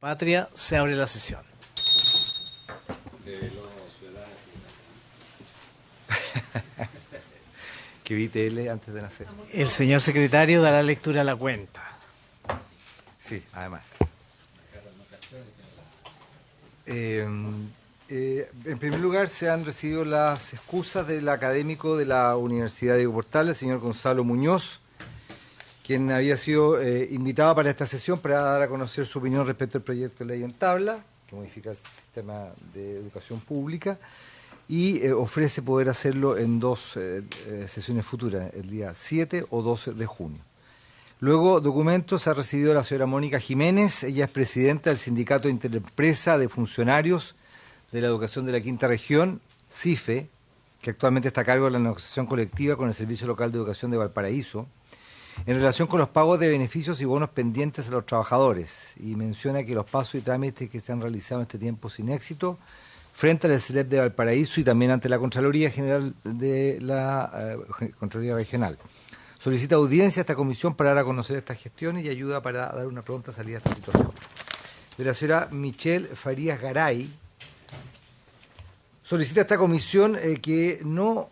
Patria, se abre la sesión. Que evite él antes de nacer. El señor secretario dará lectura a la cuenta. Sí, además. En primer lugar, se han recibido las excusas del académico de la Universidad de Portales, el señor Gonzalo Muñoz, quien había sido invitado para esta sesión para dar a conocer su opinión respecto al proyecto de ley en tabla, que modifica el sistema de educación pública, y ofrece poder hacerlo en dos sesiones futuras, el día 7 o 12 de junio. Luego, documentos ha recibido la señora Mónica Jiménez, ella es presidenta del Sindicato Interempresa de Funcionarios de la Educación de la Quinta Región, CIFE, que actualmente está a cargo de la negociación colectiva con el Servicio Local de Educación de Valparaíso, en relación con los pagos de beneficios y bonos pendientes a los trabajadores, y menciona que los pasos y trámites que se han realizado en este tiempo sin éxito, frente al SLEP de Valparaíso y también ante la Contraloría General de la Contraloría Regional. Solicita audiencia a esta comisión para dar a conocer estas gestiones y ayuda para dar una pronta salida a esta situación. De la señora Michelle Farías Garay, solicita a esta comisión que no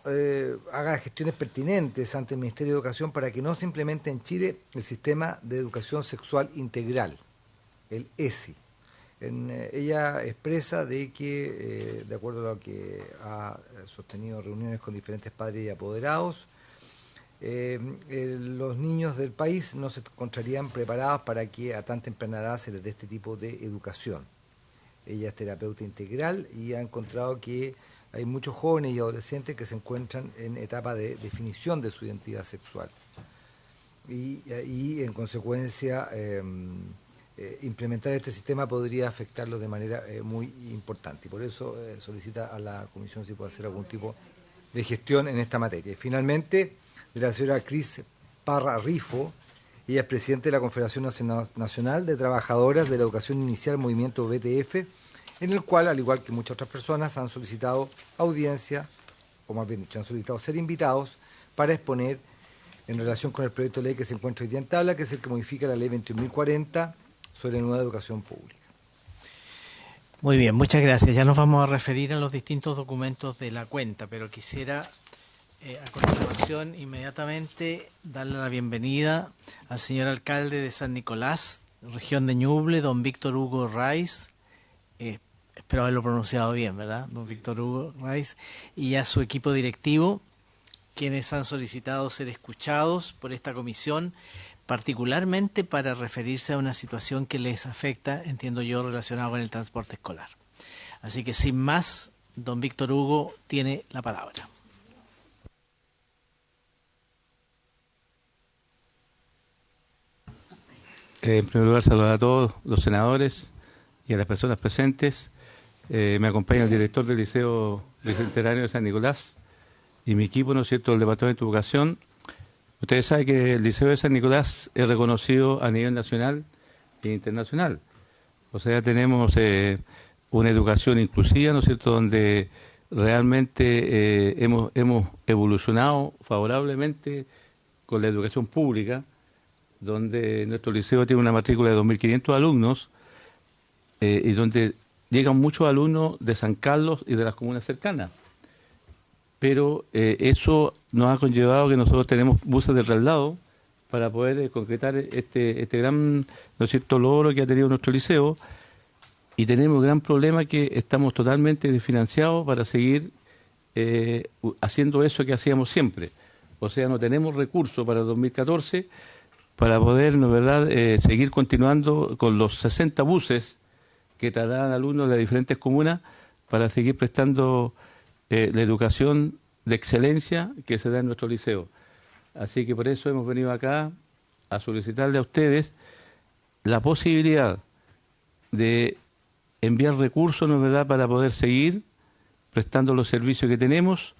haga gestiones pertinentes ante el Ministerio de Educación para que no se implemente en Chile el Sistema de Educación Sexual Integral, el ESI. Ella expresa de que, de acuerdo a lo que ha sostenido reuniones con diferentes padres y apoderados, los niños del país no se encontrarían preparados para que a tan temprana edad se les dé este tipo de educación. Ella es terapeuta integral y ha encontrado que hay muchos jóvenes y adolescentes que se encuentran en etapa de definición de su identidad sexual. Y en consecuencia, implementar este sistema podría afectarlos de manera muy importante. Y por eso solicita a la Comisión si puede hacer algún tipo de gestión en esta materia. Y finalmente, de la señora Cris Parra Rifo, ella es presidenta de la Confederación Nacional de Trabajadoras de la Educación Inicial, Movimiento BTF, en el cual, al igual que muchas otras personas, han solicitado audiencia, o más bien dicho, han solicitado ser invitados para exponer en relación con el proyecto de ley que se encuentra hoy día en tabla, que es el que modifica la ley 21.040 sobre la nueva educación pública. Muy bien, muchas gracias. Ya nos vamos a referir a los distintos documentos de la cuenta, pero quisiera a continuación inmediatamente darle la bienvenida al señor alcalde de San Nicolás, región de Ñuble, don Víctor Hugo Raiz, espero haberlo pronunciado bien, ¿verdad? Don Víctor Hugo Raiz, y a su equipo directivo, quienes han solicitado ser escuchados por esta comisión, particularmente para referirse a una situación que les afecta, entiendo yo, relacionada con el transporte escolar. Así que sin más, don Víctor Hugo tiene la palabra. En primer lugar, saludar a todos los senadores y a las personas presentes. Me acompaña el director del Liceo Bicentenario de San Nicolás y mi equipo, ¿no es cierto?, del Departamento de Educación. Ustedes saben que el Liceo de San Nicolás es reconocido a nivel nacional e internacional. O sea, tenemos una educación inclusiva, ¿no es cierto?, donde realmente hemos evolucionado favorablemente con la educación pública, donde nuestro liceo tiene una matrícula de 2.500 alumnos y donde llegan muchos alumnos de San Carlos y de las comunas cercanas. Pero eso nos ha conllevado que nosotros tenemos buses de traslado para poder concretar este gran, ¿no es cierto?, logro que ha tenido nuestro liceo, y tenemos un gran problema que estamos totalmente desfinanciados para seguir haciendo eso que hacíamos siempre. O sea, no tenemos recursos para el 2014 para poder, ¿no es verdad?, seguir continuando con los 60 buses que trasladan alumnos de diferentes comunas para seguir prestando la educación de excelencia que se da en nuestro liceo. Así que por eso hemos venido acá a solicitarle a ustedes la posibilidad de enviar recursos, ¿no es verdad?, para poder seguir prestando los servicios que tenemos,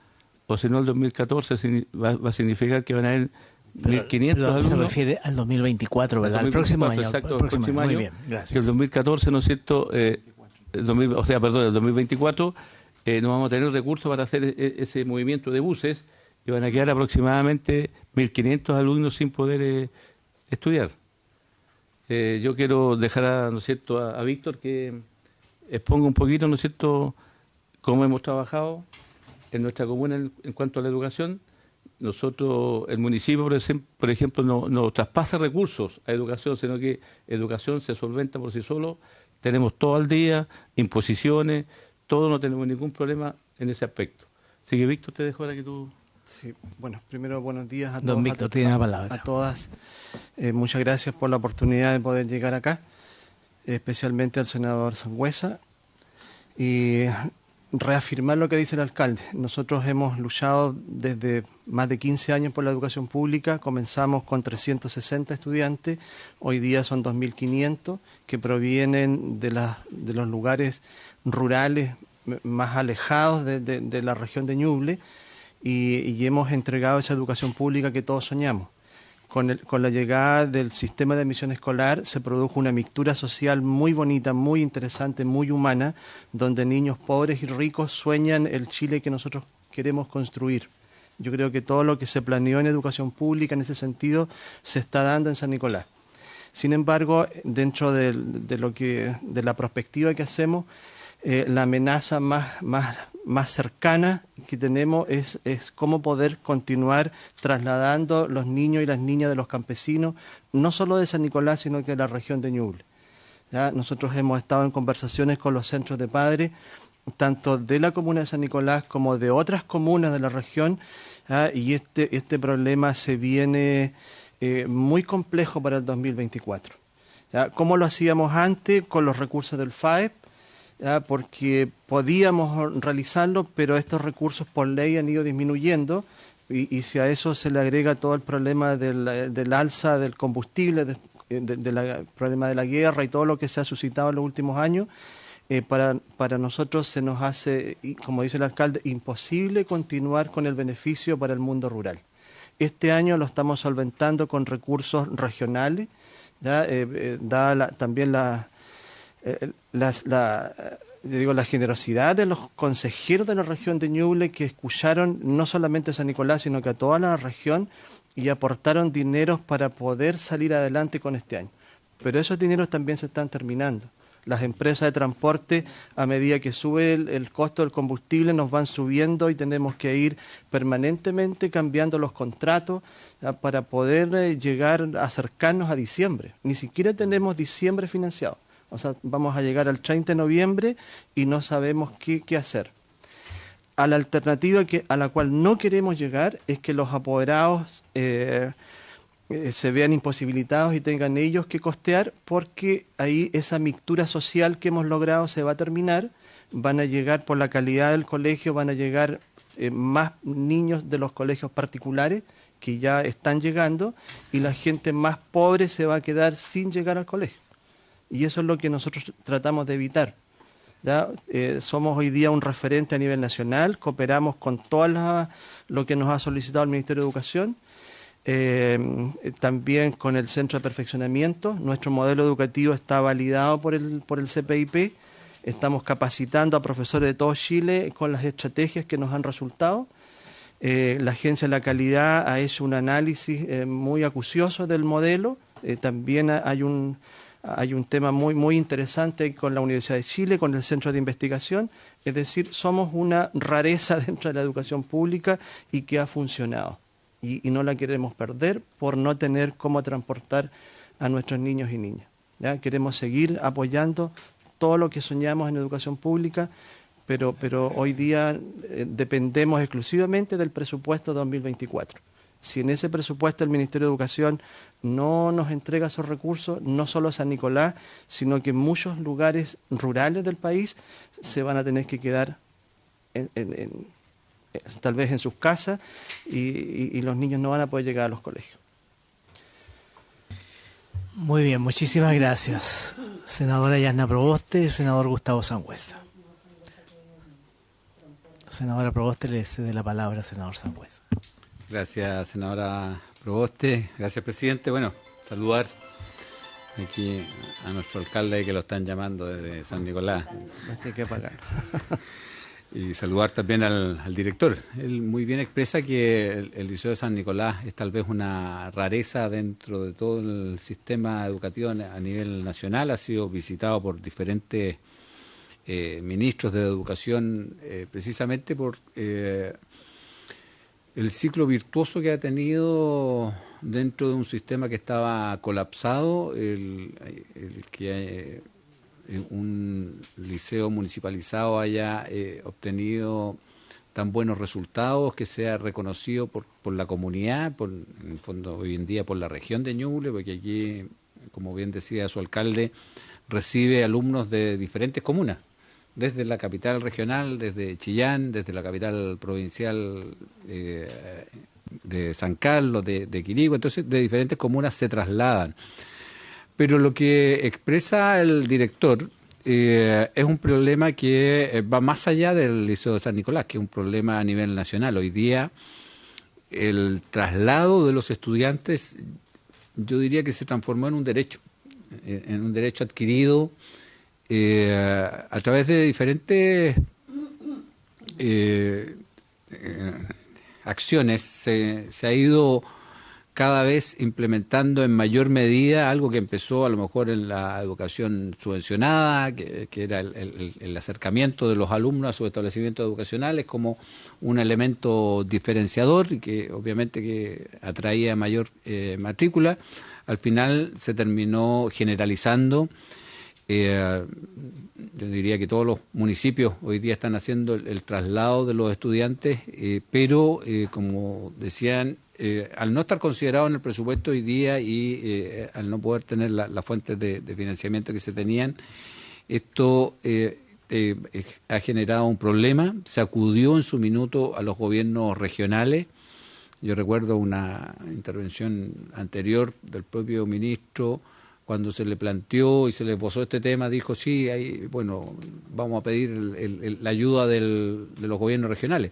o si no el 2014 va a significar que van a haber 1.500 alumnos. Se refiere al 2024, ¿verdad? Al 2024, el próximo año. Exacto, el próximo año. Muy bien, gracias. Que el 2014, ¿no es cierto?, el 2024, no vamos a tener recursos para hacer ese movimiento de buses y van a quedar aproximadamente 1.500 alumnos sin poder estudiar. yo quiero dejar, ¿no es cierto?, a Víctor que exponga un poquito, ¿no es cierto?, cómo hemos trabajado en nuestra comuna en cuanto a la educación. Nosotros, el municipio, por ejemplo, no traspasa recursos a educación, sino que educación se solventa por sí solo. Tenemos todo al día, imposiciones, todo, no tenemos ningún problema en ese aspecto. Así que, Víctor, te dejo ahora que tú... Sí, bueno, primero buenos días a todos. Don Víctor tiene la palabra. A todas. Muchas gracias por la oportunidad de poder llegar acá, especialmente al senador Sangüesa, y reafirmar lo que dice el alcalde. Nosotros hemos luchado desde más de 15 años por la educación pública. Comenzamos con 360 estudiantes, hoy día son 2.500 que provienen de los lugares rurales más alejados de la región de Ñuble, y hemos entregado esa educación pública que todos soñamos. Con la llegada del sistema de admisión escolar se produjo una mixtura social muy bonita, muy interesante, muy humana, donde niños pobres y ricos sueñan el Chile que nosotros queremos construir. Yo creo que todo lo que se planeó en educación pública en ese sentido se está dando en San Nicolás. Sin embargo, dentro de la perspectiva que hacemos, la amenaza más cercana que tenemos es cómo poder continuar trasladando los niños y las niñas de los campesinos, no solo de San Nicolás, sino que de la región de Ñuble. ¿Ya? Nosotros hemos estado en conversaciones con los centros de padres, tanto de la comuna de San Nicolás como de otras comunas de la región, ¿ya? Y este problema se viene muy complejo para el 2024. ¿Ya? ¿Cómo lo hacíamos antes? Con los recursos del FAEP, ¿ya? Porque podíamos realizarlo, pero estos recursos por ley han ido disminuyendo, y si a eso se le agrega todo el problema del alza del combustible, del problema de la guerra y todo lo que se ha suscitado en los últimos años, para nosotros se nos hace, como dice el alcalde, imposible continuar con el beneficio para el mundo rural. Este año lo estamos solventando con recursos regionales, ¿ya? También la generosidad de los consejeros de la región de Ñuble, que escucharon no solamente a San Nicolás, sino que a toda la región, y aportaron dineros para poder salir adelante con este año. Pero esos dineros también se están terminando. Las empresas de transporte, a medida que sube el costo del combustible, nos van subiendo y tenemos que ir permanentemente cambiando los contratos, ¿ya? Para poder llegar a acercarnos a diciembre. Ni siquiera tenemos diciembre financiado. O sea, vamos a llegar al 30 de noviembre y no sabemos qué hacer. A la alternativa a la cual no queremos llegar es que los apoderados se vean imposibilitados y tengan ellos que costear, porque ahí esa mixtura social que hemos logrado se va a terminar. Van a llegar, por la calidad del colegio, van a llegar más niños de los colegios particulares que ya están llegando, y la gente más pobre se va a quedar sin llegar al colegio. Y eso es lo que nosotros tratamos de evitar. ¿Ya? Somos hoy día un referente a nivel nacional, cooperamos con todo lo que nos ha solicitado el Ministerio de Educación, también con el Centro de Perfeccionamiento. Nuestro modelo educativo está validado por el CPIP, estamos capacitando a profesores de todo Chile con las estrategias que nos han resultado. La Agencia de la Calidad ha hecho un análisis muy acucioso del modelo. También hay un tema muy interesante con la Universidad de Chile, con el Centro de Investigación. Es decir, somos una rareza dentro de la educación pública y que ha funcionado. Y no la queremos perder por no tener cómo transportar a nuestros niños y niñas. ¿Ya? Queremos seguir apoyando todo lo que soñamos en educación pública, pero hoy día dependemos exclusivamente del presupuesto 2024. Si en ese presupuesto el Ministerio de Educación no nos entrega esos recursos, no solo San Nicolás, sino que muchos lugares rurales del país se van a tener que quedar tal vez en sus casas, y los niños no van a poder llegar a los colegios. Muy bien, muchísimas gracias. Senadora Yasna Proboste y senador Gustavo Sangüesa. Senadora Proboste, le cede la palabra al senador Sangüesa. Gracias, senadora Proboste. Gracias, presidente. Bueno, saludar aquí a nuestro alcalde, que lo están llamando desde San Nicolás. Hay que pagar. Y saludar también al director. Él muy bien expresa que el Liceo de San Nicolás es tal vez una rareza dentro de todo el sistema educativo a nivel nacional. Ha sido visitado por diferentes ministros de educación precisamente por el ciclo virtuoso que ha tenido dentro de un sistema que estaba colapsado, el que un liceo municipalizado haya obtenido tan buenos resultados, que sea reconocido por la comunidad, en el fondo hoy en día por la región de Ñuble, porque aquí, como bien decía su alcalde, recibe alumnos de diferentes comunas, desde la capital regional, desde Chillán, desde la capital provincial de San Carlos, de Quirigua, entonces de diferentes comunas se trasladan. Pero lo que expresa el director es un problema que va más allá del Liceo de San Nicolás, que es un problema a nivel nacional. Hoy día el traslado de los estudiantes, yo diría que se transformó en un derecho adquirido a través de diferentes acciones. Se ha ido cada vez implementando en mayor medida algo que empezó a lo mejor en la educación subvencionada, que era el acercamiento de los alumnos a sus establecimientos educacionales como un elemento diferenciador y que obviamente que atraía mayor matrícula. Al final se terminó generalizando. Yo diría que todos los municipios hoy día están haciendo el traslado de los estudiantes, pero como decían, al no estar considerado en el presupuesto hoy día y al no poder tener las fuentes de financiamiento que se tenían, esto ha generado un problema. Se acudió en su minuto a los gobiernos regionales. Yo recuerdo una intervención anterior del propio ministro, cuando se le planteó y se le posó este tema, dijo, sí, bueno, vamos a pedir la ayuda de los gobiernos regionales.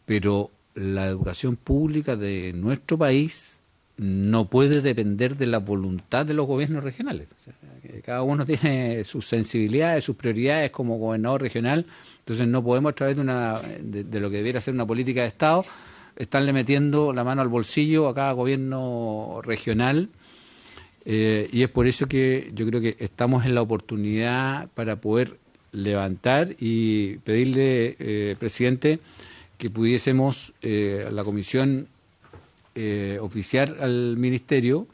Pero la educación pública de nuestro país no puede depender de la voluntad de los gobiernos regionales. O sea, que cada uno tiene sus sensibilidades, sus prioridades como gobernador regional, entonces no podemos a través de lo que debiera ser una política de Estado, estarle metiendo la mano al bolsillo a cada gobierno regional. Y es por eso que yo creo que estamos en la oportunidad para poder levantar y pedirle, presidente, que pudiésemos la comisión oficiar al ministerio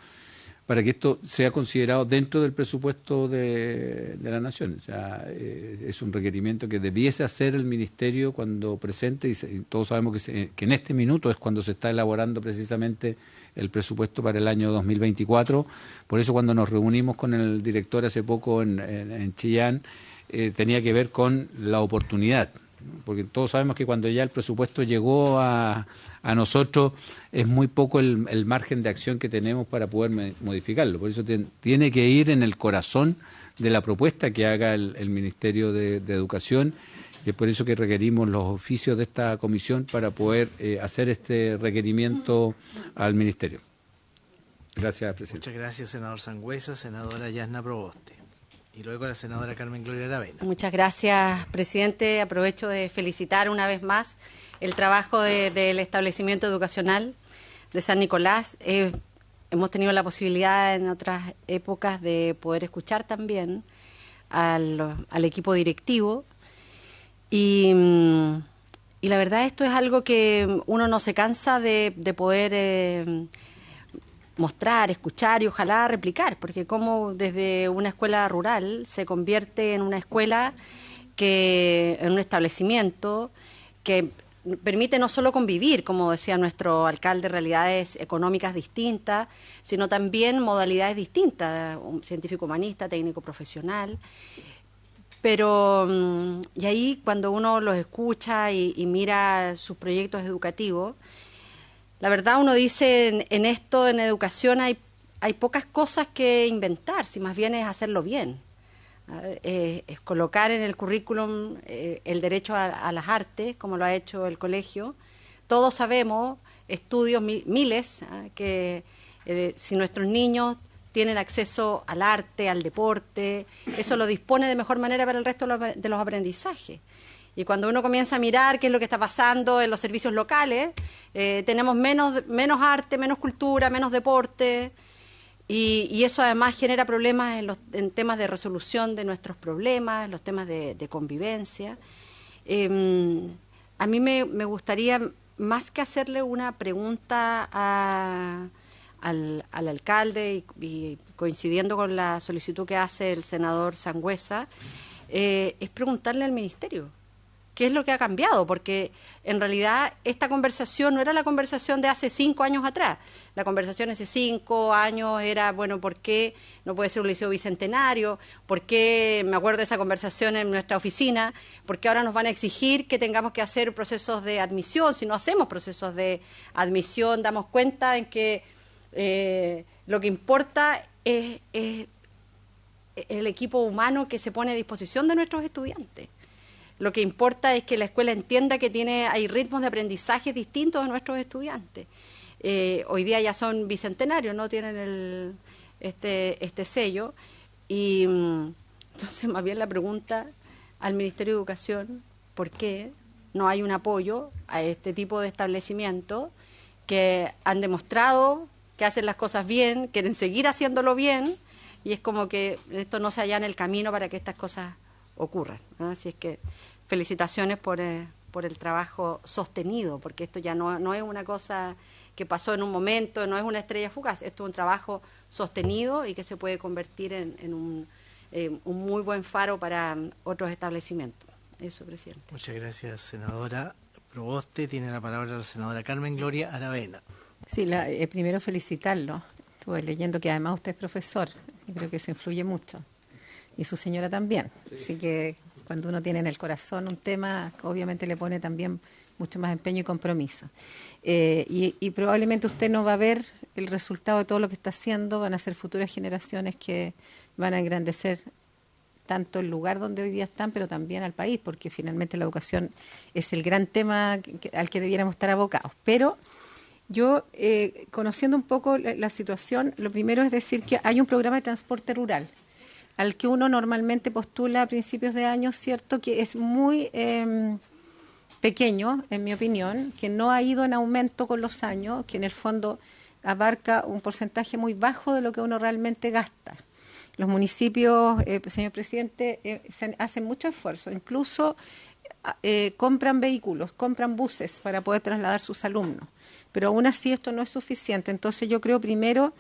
para que esto sea considerado dentro del presupuesto de la Nación. O sea, es un requerimiento que debiese hacer el ministerio cuando presente, y todos sabemos que en este minuto es cuando se está elaborando precisamente el presupuesto para el año 2024. Por eso cuando nos reunimos con el director hace poco en Chillán, tenía que ver con la oportunidad, porque todos sabemos que cuando ya el presupuesto llegó a nosotros es muy poco el margen de acción que tenemos para poder modificarlo. Por eso tiene que ir en el corazón de la propuesta que haga el Ministerio de Educación, y es por eso que requerimos los oficios de esta comisión para poder hacer este requerimiento al Ministerio. Gracias, presidente. Muchas gracias, senador Sangüesa. Senadora Yasna Proboste. Y luego la senadora Carmen Gloria Aravena. Muchas gracias, presidente. Aprovecho de felicitar una vez más el trabajo del establecimiento educacional de San Nicolás. Hemos tenido la posibilidad en otras épocas de poder escuchar también al equipo directivo y la verdad esto es algo que uno no se cansa de poder mostrar, escuchar y ojalá replicar, porque como desde una escuela rural se convierte en una escuela en un establecimiento que permite no solo convivir, como decía nuestro alcalde, realidades económicas distintas, sino también modalidades distintas, un científico humanista, técnico profesional. Pero, y ahí cuando uno los escucha y mira sus proyectos educativos, la verdad uno dice, en esto, en educación, hay pocas cosas que inventar, si más bien es hacerlo bien. Es colocar en el currículum el derecho a las artes, como lo ha hecho el colegio. Todos sabemos, estudios miles, que si nuestros niños tienen acceso al arte, al deporte, eso lo dispone de mejor manera para el resto de los aprendizajes. Y cuando uno comienza a mirar qué es lo que está pasando en los servicios locales, tenemos menos arte, menos cultura, menos deporte, y eso además genera problemas en temas de resolución de nuestros problemas, en los temas de convivencia. A mí me gustaría, más que hacerle una pregunta al alcalde y coincidiendo con la solicitud que hace el senador Sangüesa, es preguntarle al ministerio qué es lo que ha cambiado, porque en realidad esta conversación no era la conversación de hace 5 años atrás. La conversación hace 5 años era, bueno, ¿por qué no puede ser un liceo bicentenario? ¿Por qué, me acuerdo de esa conversación en nuestra oficina, por qué ahora nos van a exigir que tengamos que hacer procesos de admisión? Si no hacemos procesos de admisión, damos cuenta en que lo que importa es el equipo humano que se pone a disposición de nuestros estudiantes. Lo que importa es que la escuela entienda que hay ritmos de aprendizaje distintos a nuestros estudiantes. Hoy día ya son bicentenarios, no tienen este sello. Y entonces, más bien la pregunta al Ministerio de Educación, ¿por qué no hay un apoyo a este tipo de establecimientos que han demostrado que hacen las cosas bien, quieren seguir haciéndolo bien, y es como que esto no se allana el camino para que estas cosas ocurran, ¿no? Así es que felicitaciones por el trabajo sostenido, porque esto ya no es una cosa que pasó en un momento, no es una estrella fugaz, esto es un trabajo sostenido y que se puede convertir en un muy buen faro para otros establecimientos. Eso, presidente. Muchas gracias, senadora Proboste. Tiene la palabra la senadora Carmen Gloria Aravena. Sí, primero felicitarlo. Estuve leyendo que además usted es profesor, y creo que eso influye mucho. Y su señora también. Sí. Así que cuando uno tiene en el corazón un tema, obviamente le pone también mucho más empeño y compromiso. Y probablemente usted no va a ver el resultado de todo lo que está haciendo, van a ser futuras generaciones que van a engrandecer tanto el lugar donde hoy día están, pero también al país, porque finalmente la educación es el gran tema al que debiéramos estar abocados. Pero yo, conociendo un poco la situación, lo primero es decir que hay un programa de transporte rural, al que uno normalmente postula a principios de año, ¿cierto?, que es muy pequeño, en mi opinión, que no ha ido en aumento con los años, que en el fondo abarca un porcentaje muy bajo de lo que uno realmente gasta. Los municipios, señor presidente, hacen mucho esfuerzo, incluso compran vehículos, compran buses para poder trasladar sus alumnos, pero aún así esto no es suficiente. Entonces yo creo primero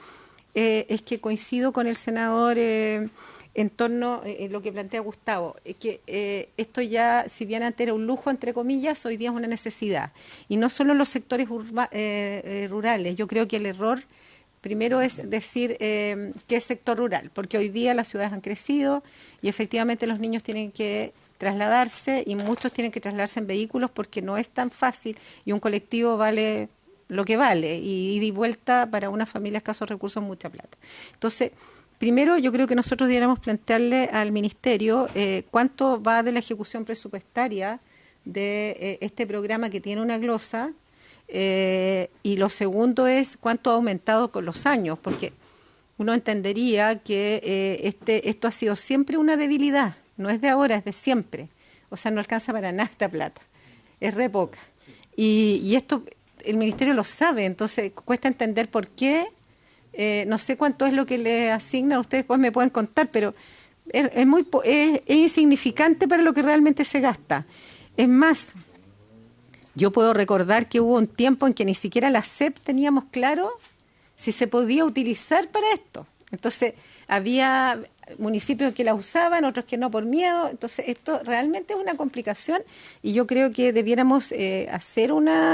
es que coincido con el senador en torno a lo que plantea Gustavo, que esto ya, si bien antes era un lujo, entre comillas, hoy día es una necesidad. Y no solo en los sectores rurales. Yo creo que el error primero es decir qué es sector rural, porque hoy día las ciudades han crecido y efectivamente los niños tienen que trasladarse y muchos tienen que trasladarse en vehículos porque no es tan fácil y un colectivo vale lo que vale y ida y vuelta para una familia de escasos recursos mucha plata. Entonces, primero, yo creo que nosotros deberíamos plantearle al Ministerio cuánto va de la ejecución presupuestaria de este programa que tiene una glosa, y lo segundo es cuánto ha aumentado con los años, porque uno entendería que esto ha sido siempre una debilidad, no es de ahora, es de siempre. O sea, no alcanza para nada esta plata, es re poca. Y esto el Ministerio lo sabe, entonces cuesta entender por qué. No sé cuánto es lo que le asignan, ustedes después me pueden contar, pero es insignificante para lo que realmente se gasta. Es más, yo puedo recordar que hubo un tiempo en que ni siquiera la SEP teníamos claro si se podía utilizar para esto. Entonces, había municipios que la usaban, otros que no por miedo. Entonces, esto realmente es una complicación y yo creo que debiéramos hacer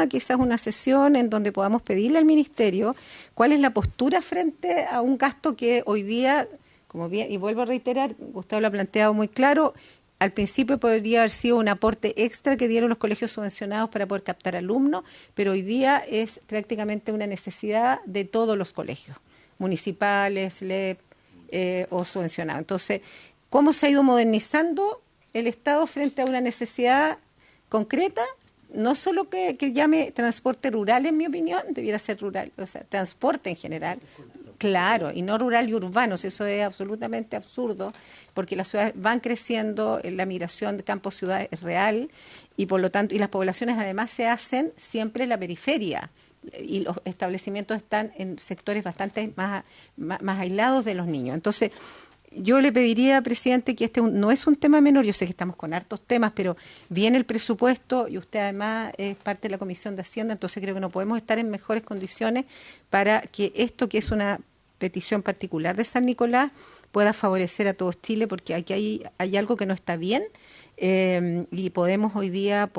quizás una sesión en donde podamos pedirle al Ministerio cuál es la postura frente a un gasto que hoy día, como bien, y vuelvo a reiterar, Gustavo lo ha planteado muy claro, al principio podría haber sido un aporte extra que dieron los colegios subvencionados para poder captar alumnos, pero hoy día es prácticamente una necesidad de todos los colegios, municipales, LEP o subvencionados. Entonces, ¿cómo se ha ido modernizando el Estado frente a una necesidad concreta? No solo que llame transporte rural, en mi opinión, debiera ser rural, o sea, transporte en general, Claro, y no rural y urbano, eso es absolutamente absurdo, porque las ciudades van creciendo, la migración de campo a ciudad es real, y por lo tanto, y las poblaciones además se hacen siempre en la periferia, y los establecimientos están en sectores bastante más aislados de los niños. Entonces, yo le pediría, presidente, que no es un tema menor, yo sé que estamos con hartos temas, pero viene el presupuesto y usted además es parte de la Comisión de Hacienda, entonces creo que no podemos estar en mejores condiciones para que esto, que es una petición particular de San Nicolás, pueda favorecer a todo Chile, porque aquí hay algo que no está bien, y podemos hoy día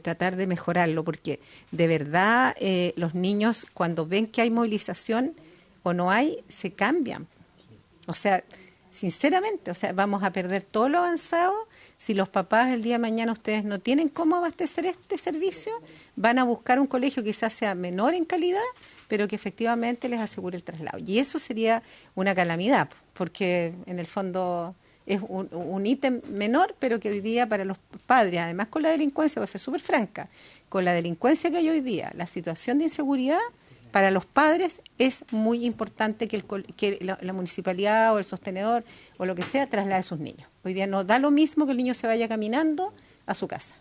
tratar de mejorarlo, porque de verdad los niños, cuando ven que hay movilización o no hay, se cambian. O sea, sinceramente, o sea, vamos a perder todo lo avanzado si los papás el día de mañana ustedes no tienen cómo abastecer este servicio, van a buscar un colegio que quizás sea menor en calidad, pero que efectivamente les asegure el traslado. Y eso sería una calamidad, porque en el fondo es un ítem menor, pero que hoy día para los padres, además con la delincuencia, voy a ser súper franca, con la delincuencia que hay hoy día, la situación de inseguridad, para los padres es muy importante que la municipalidad o el sostenedor o lo que sea traslade a sus niños. Hoy día no da lo mismo que el niño se vaya caminando a su casa.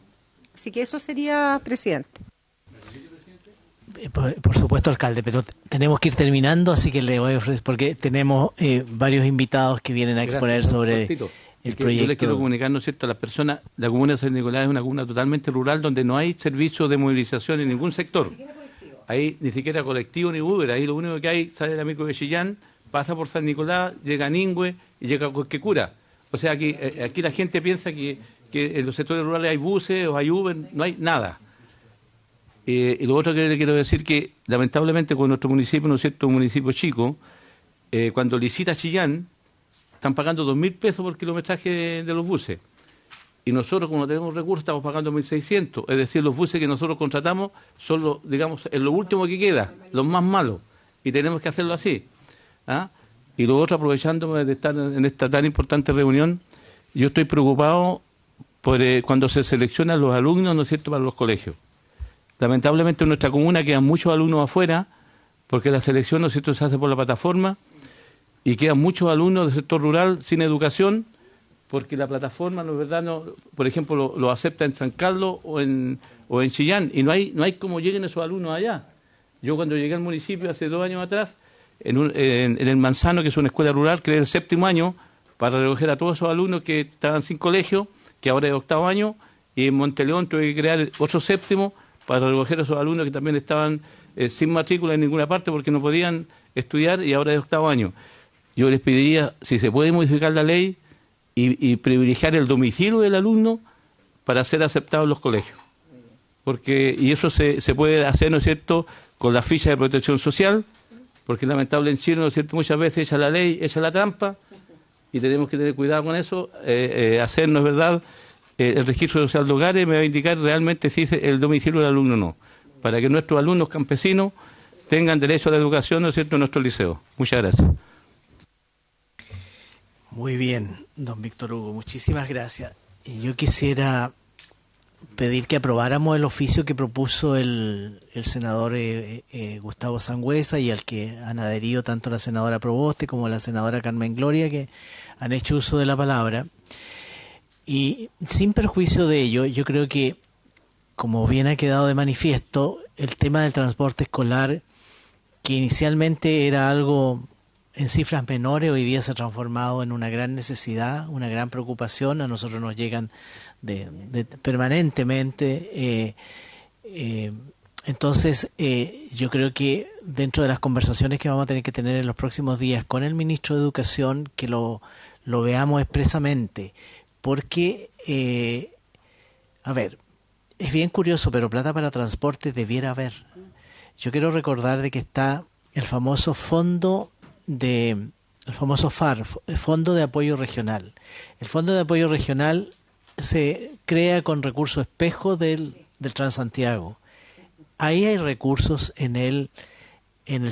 Así que eso sería, presidente. Por supuesto, alcalde, pero tenemos que ir terminando, así que le voy a ofrecer, porque tenemos varios invitados que vienen a exponer sobre el proyecto. Yo les quiero comunicar, ¿no es cierto?, a las personas, la comuna de San Nicolás es una comuna totalmente rural donde no hay servicio de movilización en ningún sector. Ahí ni siquiera colectivo ni Uber, ahí lo único que hay, sale la micro de Chillán, pasa por San Nicolás, llega a Ningüe y llega a Cosquecura. O sea, aquí la gente piensa que en los sectores rurales hay buses o hay Uber, no hay nada. Y lo otro que le quiero decir que, lamentablemente, con nuestro municipio, ¿no es cierto?, un municipio chico, cuando licita Chillán, están pagando 2.000 pesos por kilometraje de los buses. Y nosotros, como no tenemos recursos, estamos pagando 1.600. Es decir, los buses que nosotros contratamos son, digamos, es lo último que queda, los más malos. Y tenemos que hacerlo así. ¿Ah? Y lo otro, aprovechándome de estar en esta tan importante reunión, yo estoy preocupado por cuando se seleccionan los alumnos, ¿no es cierto?, para los colegios. Lamentablemente en nuestra comuna quedan muchos alumnos afuera, porque la selección, ¿no es cierto?, se hace por la plataforma, y quedan muchos alumnos del sector rural sin educación, porque la plataforma, ¿no es verdad?, no, por ejemplo, lo acepta en San Carlos o en Chillán, y no hay cómo lleguen esos alumnos allá. Yo cuando llegué al municipio hace 2 años atrás, en el Manzano, que es una escuela rural, creé el 7º año para recoger a todos esos alumnos que estaban sin colegio, que ahora es 8º año, y en Monteleón tuve que crear otro 7º para recoger a esos alumnos que también estaban sin matrícula en ninguna parte porque no podían estudiar, y ahora es 8º año. Yo les pediría, si se puede modificar la ley y privilegiar el domicilio del alumno para ser aceptado en los colegios. Y eso se puede hacer, ¿no es cierto?, con la ficha de protección social, porque es lamentable en Chile, ¿no es cierto?, muchas veces echa la ley, echa la trampa, y tenemos que tener cuidado con eso, hacer, ¿no es verdad?, el registro social de hogares me va a indicar realmente si es el domicilio del alumno o no, para que nuestros alumnos campesinos tengan derecho a la educación, ¿no es cierto?, en nuestro liceo. Muchas gracias. Muy bien, don Víctor Hugo, muchísimas gracias. Y yo quisiera pedir que aprobáramos el oficio que propuso el senador Gustavo Sangüesa, y al que han adherido tanto la senadora Proboste como la senadora Carmen Gloria, que han hecho uso de la palabra. Y sin perjuicio de ello, yo creo que, como bien ha quedado de manifiesto, el tema del transporte escolar, que inicialmente era algo en cifras menores, hoy día se ha transformado en una gran necesidad, una gran preocupación. A nosotros nos llegan permanentemente. Entonces, yo creo que dentro de las conversaciones que vamos a tener que tener en los próximos días con el ministro de Educación, que lo veamos expresamente, porque, a ver, es bien curioso, pero plata para transporte debiera haber. Yo quiero recordar de que está el famoso FAR, el Fondo de Apoyo Regional. El Fondo de Apoyo Regional se crea con recursos espejo del Transantiago. Ahí hay recursos en el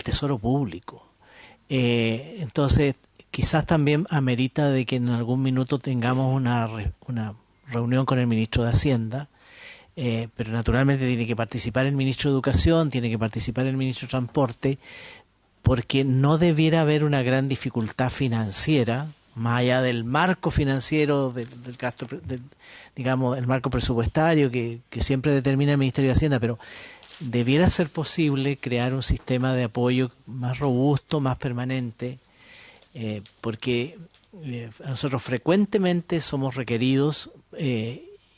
Tesoro Público. Entonces, quizás también amerita de que en algún minuto tengamos una reunión con el ministro de Hacienda, pero naturalmente tiene que participar el ministro de Educación, tiene que participar el ministro de Transporte, porque no debiera haber una gran dificultad financiera, más allá del marco financiero, del gasto, digamos, el marco presupuestario que siempre determina el Ministerio de Hacienda, pero debiera ser posible crear un sistema de apoyo más robusto, más permanente, porque nosotros frecuentemente somos requeridos,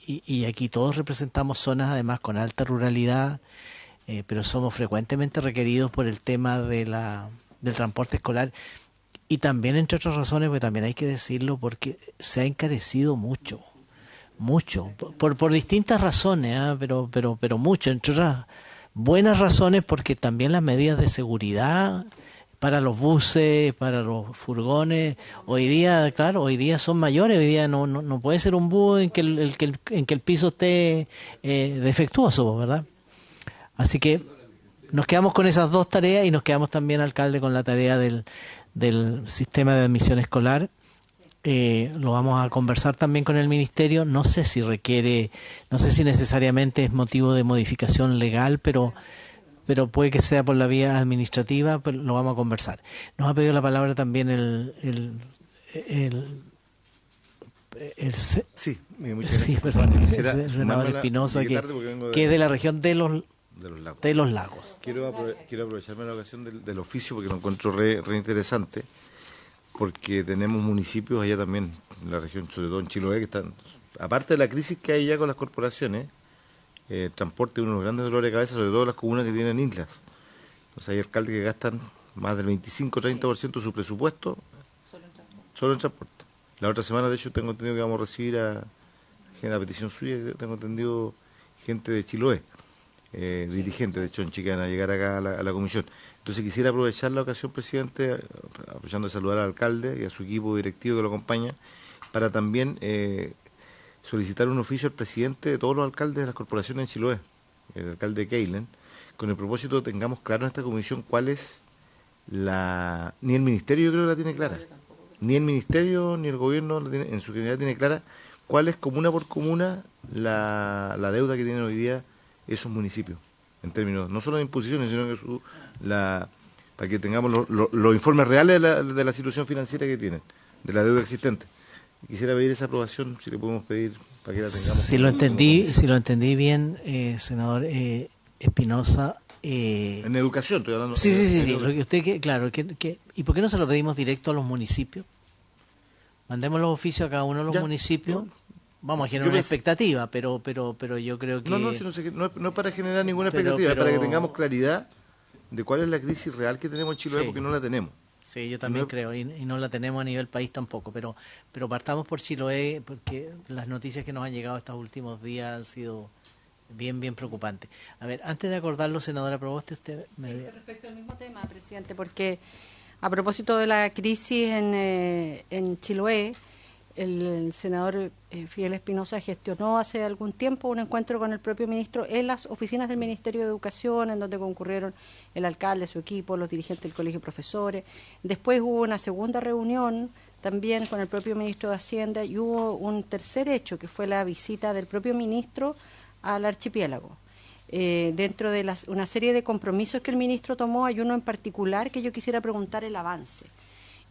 y aquí todos representamos zonas además con alta ruralidad, pero somos frecuentemente requeridos por el tema del transporte escolar, y también, entre otras razones, porque también hay que decirlo, porque se ha encarecido mucho, por distintas razones, pero mucho, entre otras buenas razones, porque también las medidas de seguridad para los buses, para los furgones, hoy día son mayores. Hoy día no puede ser un bus en que el piso esté defectuoso, ¿verdad? Así que nos quedamos con esas dos tareas, y nos quedamos también, alcalde, con la tarea del sistema de admisión escolar. Lo vamos a conversar también con el Ministerio. No sé si necesariamente es motivo de modificación legal, pero puede que sea por la vía administrativa, pero lo vamos a conversar. Nos ha pedido la palabra también Sí, muchas gracias. el senador Espinosa, que es de la región de los lagos. Quiero aprovecharme la ocasión del oficio, porque lo encuentro re interesante, porque tenemos municipios allá también, en la región, sobre todo en Chiloé, que están, aparte de la crisis que hay ya con las corporaciones, el transporte es uno de los grandes dolores de cabeza, sobre todo las comunas que tienen islas. Entonces hay alcaldes que gastan más del 25-30% de su presupuesto solo en transporte. La otra semana, de hecho, tengo entendido que vamos a recibir a petición suya, tengo entendido, gente de Chiloé, dirigentes de Chonchi, que van a llegar acá a la comisión. Entonces quisiera aprovechar la ocasión, presidente, aprovechando de saludar al alcalde y a su equipo directivo que lo acompaña, para también solicitar un oficio al presidente de todos los alcaldes de las corporaciones en Chiloé, el alcalde Keilen, con el propósito de que tengamos claro en esta comisión cuál es ni el ministerio, yo creo que la tiene clara, ni el ministerio ni el gobierno en su generalidad tiene clara cuál es, comuna por comuna, la deuda que tienen hoy día esos municipios, en términos no solo de imposiciones, sino que para que tengamos los informes reales de la situación financiera que tienen, de la deuda existente. Quisiera pedir esa aprobación, si le podemos pedir, para que la tengamos. Si lo entendí bien, senador Espinosa. En educación, estoy hablando. Sí. Lo que usted, claro, ¿y por qué no se lo pedimos directo a los municipios? Mandemos los oficios a cada uno de los municipios. Vamos a generar una expectativa, pero yo creo que... No es para generar ninguna expectativa, es para que tengamos claridad de cuál es la crisis real que tenemos en Chiloé, porque no la tenemos. Sí, yo también creo, y no la tenemos a nivel país tampoco, pero partamos por Chiloé, porque las noticias que nos han llegado estos últimos días han sido bien preocupantes. A ver, antes de acordarlo, senadora Proboste, usted respecto al mismo tema, presidente, porque a propósito de la crisis en Chiloé, el senador Fidel Espinosa gestionó hace algún tiempo un encuentro con el propio ministro en las oficinas del Ministerio de Educación, en donde concurrieron el alcalde, su equipo, los dirigentes del Colegio de Profesores. Después hubo una segunda reunión también con el propio ministro de Hacienda, y hubo un tercer hecho, que fue la visita del propio ministro al archipiélago. Dentro de una serie de compromisos que el ministro tomó, hay uno en particular que yo quisiera preguntar el avance.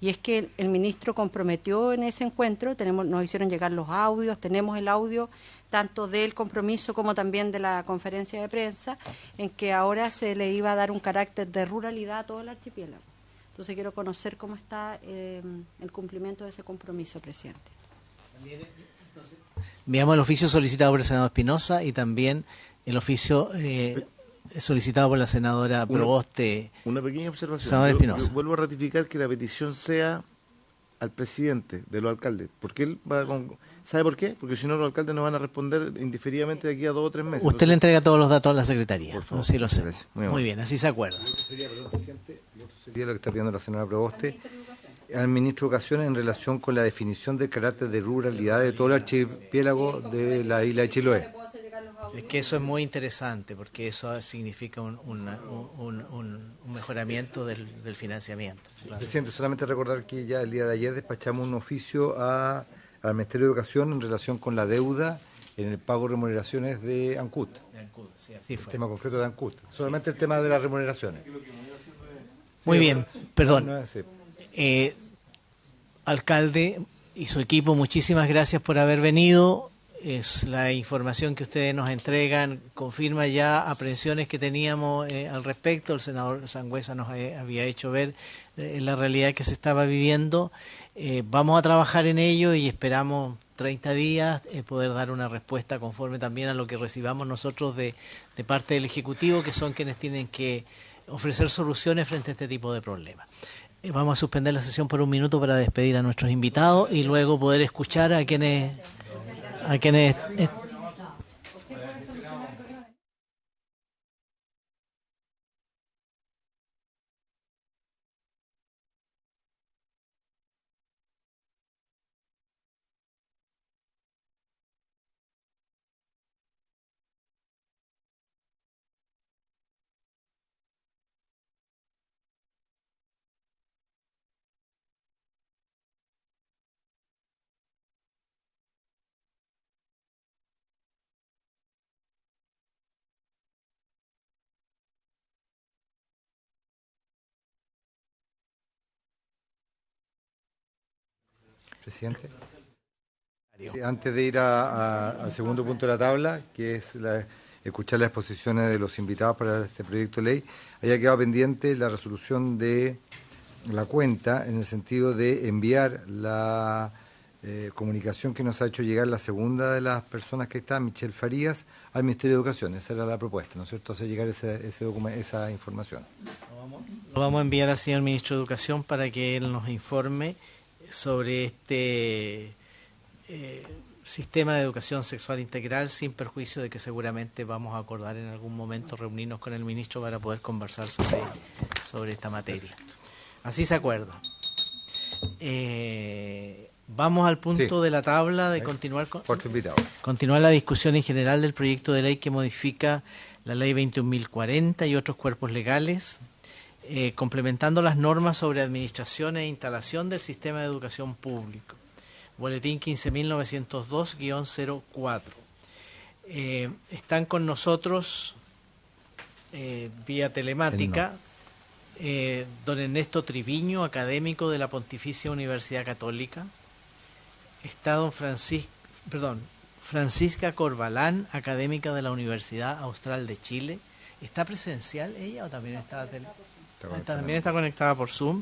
Y es que el ministro comprometió en ese encuentro, nos hicieron llegar los audios, tenemos el audio tanto del compromiso como también de la conferencia de prensa, en que ahora se le iba a dar un carácter de ruralidad a todo el archipiélago. Entonces quiero conocer cómo está el cumplimiento de ese compromiso, presidente. Enviamos el oficio solicitado por el senador Espinosa y también el oficio solicitado por la senadora Proboste. Una pequeña observación. Senador Espinosa. Yo vuelvo a ratificar que la petición sea al presidente de los alcaldes, porque él va ¿sabe por qué? Porque si no los alcaldes nos van a responder indiferidamente de aquí a 2 o 3 meses. Usted le entrega todos los datos a la Secretaría. Por favor. Sí, lo sé. Gracias. Muy bien, así se acuerda. Sería lo que está pidiendo la señora Proboste al ministro de Educación en relación con la definición del carácter de ruralidad de todo el archipiélago de la isla de Chiloé. Es que eso es muy interesante, porque eso significa un mejoramiento del financiamiento. Claro. Presidente, solamente recordar que ya el día de ayer despachamos un oficio al Ministerio de Educación en relación con la deuda en el pago de remuneraciones de ANCUT. Sí, así fue. El tema concreto de ANCUT. Solamente el tema de las remuneraciones. Muy bien, perdón. No, sí. Alcalde y su equipo, muchísimas gracias por haber venido. Es la información que ustedes nos entregan, confirma ya aprehensiones que teníamos al respecto. El senador Sangüesa nos había hecho ver la realidad que se estaba viviendo. Vamos a trabajar en ello y esperamos 30 días poder dar una respuesta conforme también a lo que recibamos nosotros de parte del Ejecutivo, que son quienes tienen que ofrecer soluciones frente a este tipo de problemas. Vamos a suspender la sesión por un minuto para despedir a nuestros invitados y luego poder escuchar a quienes Presidente. Sí, antes de ir al segundo punto de la tabla, que es escuchar las exposiciones de los invitados para este proyecto de ley, haya quedado pendiente la resolución de la cuenta en el sentido de enviar la comunicación que nos ha hecho llegar la segunda de las personas que está, Michelle Farías, al Ministerio de Educación. Esa era la propuesta, ¿no es cierto? Hacer llegar esa información. Lo vamos a enviar al señor Ministro de Educación para que él nos informe sobre este sistema de educación sexual integral, sin perjuicio de que seguramente vamos a acordar en algún momento reunirnos con el ministro para poder conversar sobre esta materia. Así se acuerda. Vamos al punto de la tabla de continuar la discusión en general del proyecto de ley que modifica la ley 21.040 y otros cuerpos legales, complementando las normas sobre administración e instalación del sistema de educación público. Boletín 15.902-04. Están con nosotros vía telemática don Ernesto Triviño, académico de la Pontificia Universidad Católica. Está don Francisca Corbalán, académica de la Universidad Austral de Chile. ¿Está presencial ella o también está también está conectada por Zoom?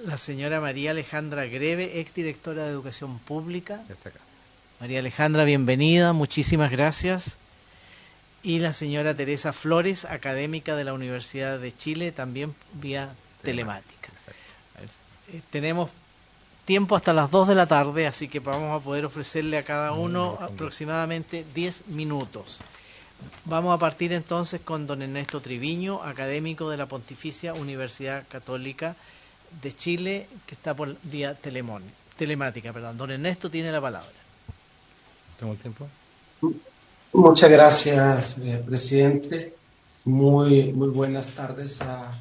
La señora María Alejandra Greve, exdirectora de Educación Pública. María Alejandra, bienvenida, muchísimas gracias. Y la señora Teresa Flores, académica de la Universidad de Chile, también vía telemática. Tenemos tiempo hasta las 2 de la tarde, así que vamos a poder ofrecerle a cada uno aproximadamente 10 minutos. Vamos a partir entonces con don Ernesto Triviño, académico de la Pontificia Universidad Católica de Chile, que está por vía telemática. Don Ernesto tiene la palabra. ¿Tengo el tiempo? Muchas gracias, presidente. Muy buenas tardes a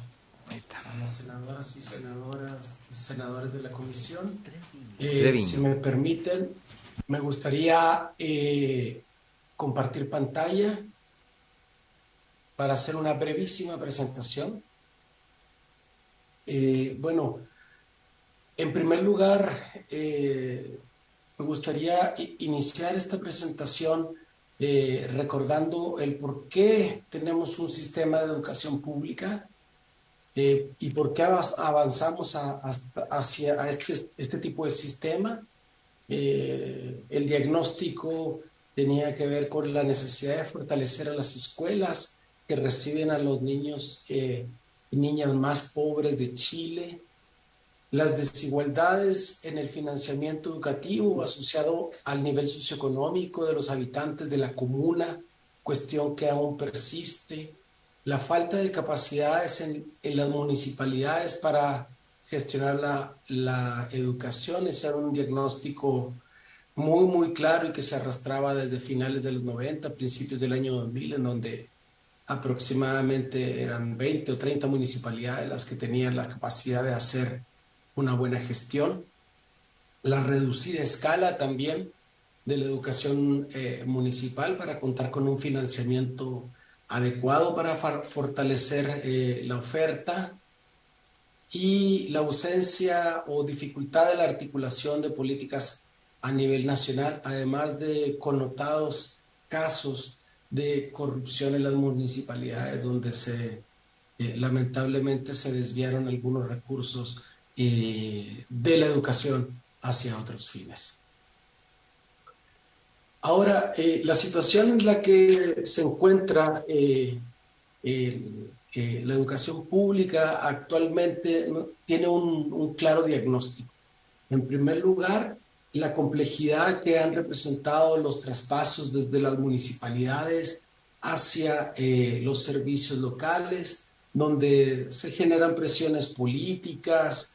las senadoras y senadores de la comisión. Si me permiten, me gustaría compartir pantalla para hacer una brevísima presentación. Bueno, en primer lugar, me gustaría iniciar esta presentación recordando el por qué tenemos un sistema de educación pública y por qué avanzamos hacia este tipo de sistema. El diagnóstico tenía que ver con la necesidad de fortalecer a las escuelas que reciben a los niños y niñas más pobres de Chile, las desigualdades en el financiamiento educativo asociado al nivel socioeconómico de los habitantes de la comuna, cuestión que aún persiste, la falta de capacidades en las municipalidades para gestionar la educación. Ese era un diagnóstico muy claro y que se arrastraba desde finales de los 90, principios del año 2000, en donde aproximadamente eran 20 o 30 municipalidades las que tenían la capacidad de hacer una buena gestión. La reducida escala también de la educación municipal para contar con un financiamiento adecuado para fortalecer la oferta. y la ausencia o dificultad de la articulación de políticas a nivel nacional, además de connotados casos de corrupción en las municipalidades donde lamentablemente se desviaron algunos recursos de la educación hacia otros fines. Ahora, la situación en la que se encuentra la educación pública actualmente tiene un claro diagnóstico. En primer lugar, la complejidad que han representado los traspasos desde las municipalidades hacia los servicios locales, donde se generan presiones políticas,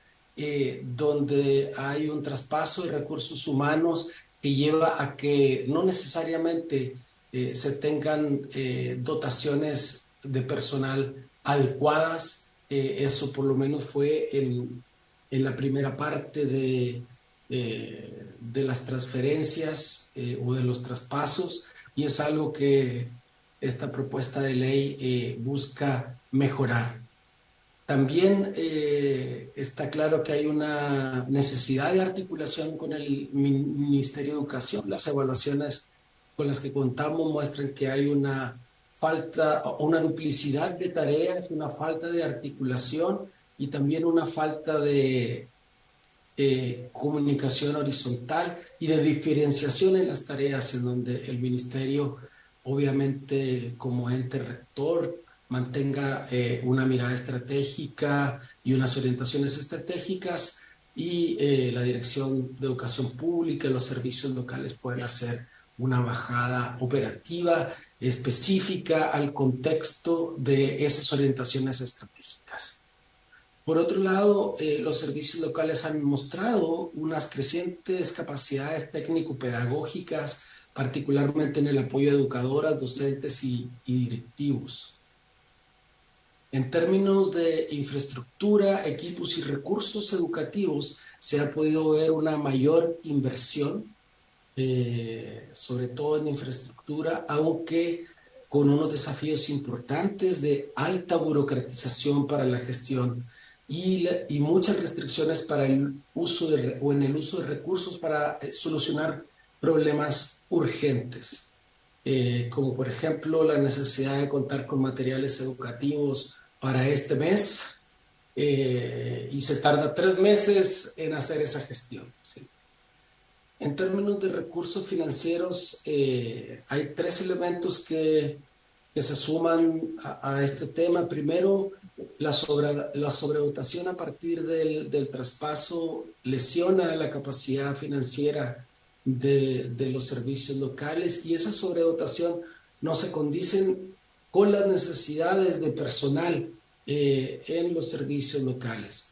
donde hay un traspaso de recursos humanos que lleva a que no necesariamente se tengan dotaciones de personal adecuadas. Eso por lo menos fue en la primera parte de las transferencias o de los traspasos, y es algo que esta propuesta de ley busca mejorar. También está claro que hay una necesidad de articulación con el Ministerio de Educación. Las evaluaciones con las que contamos muestran que hay una falta, una duplicidad de tareas, una falta de articulación y también una falta de comunicación horizontal y de diferenciación en las tareas, en donde el Ministerio, obviamente como ente rector, mantenga una mirada estratégica y unas orientaciones estratégicas, y la Dirección de Educación Pública y los servicios locales pueden hacer una bajada operativa específica al contexto de esas orientaciones estratégicas. Por otro lado, los servicios locales han mostrado unas crecientes capacidades técnico-pedagógicas, particularmente en el apoyo a educadoras, docentes y directivos. En términos de infraestructura, equipos y recursos educativos, se ha podido ver una mayor inversión, sobre todo en infraestructura, aunque con unos desafíos importantes de alta burocratización para la gestión y muchas restricciones para el uso en el uso de recursos para solucionar problemas urgentes, como por ejemplo la necesidad de contar con materiales educativos para este mes, y se tarda 3 meses en hacer esa gestión, ¿sí? En términos de recursos financieros, hay 3 elementos que se suman a este tema. Primero, la sobredotación a partir del traspaso lesiona la capacidad financiera de los servicios locales, y esa sobredotación no se condicen con las necesidades de personal en los servicios locales.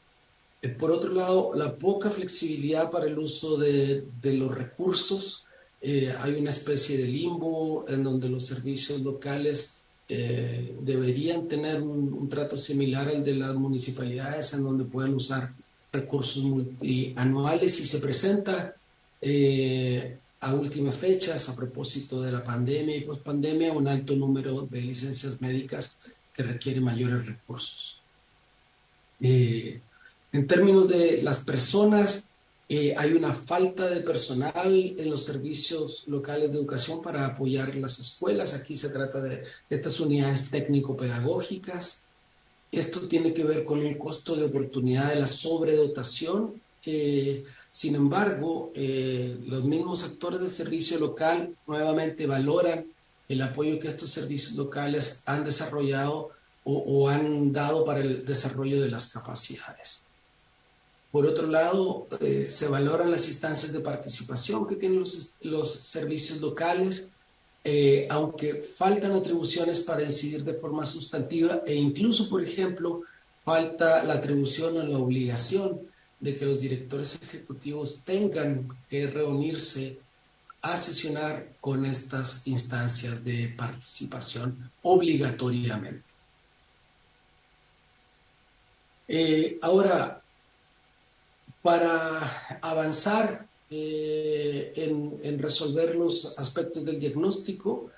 Por otro lado, la poca flexibilidad para el uso de los recursos. Hay una especie de limbo en donde los servicios locales deberían tener un trato similar al de las municipalidades, en donde pueden usar recursos multianuales, y se presenta a últimas fechas, a propósito de la pandemia y pospandemia, un alto número de licencias médicas que requieren mayores recursos. En términos de las personas, hay una falta de personal en los servicios locales de educación para apoyar las escuelas. Aquí se trata de estas unidades técnico-pedagógicas. Esto tiene que ver con un costo de oportunidad de la sobredotación. Sin embargo, los mismos actores del servicio local nuevamente valoran el apoyo que estos servicios locales han desarrollado o han dado para el desarrollo de las capacidades. Por otro lado, se valoran las instancias de participación que tienen los servicios locales, aunque faltan atribuciones para incidir de forma sustantiva, e incluso, por ejemplo, falta la atribución o la obligación de que los directores ejecutivos tengan que reunirse a sesionar con estas instancias de participación obligatoriamente. Ahora, para avanzar en resolver los aspectos del diagnóstico,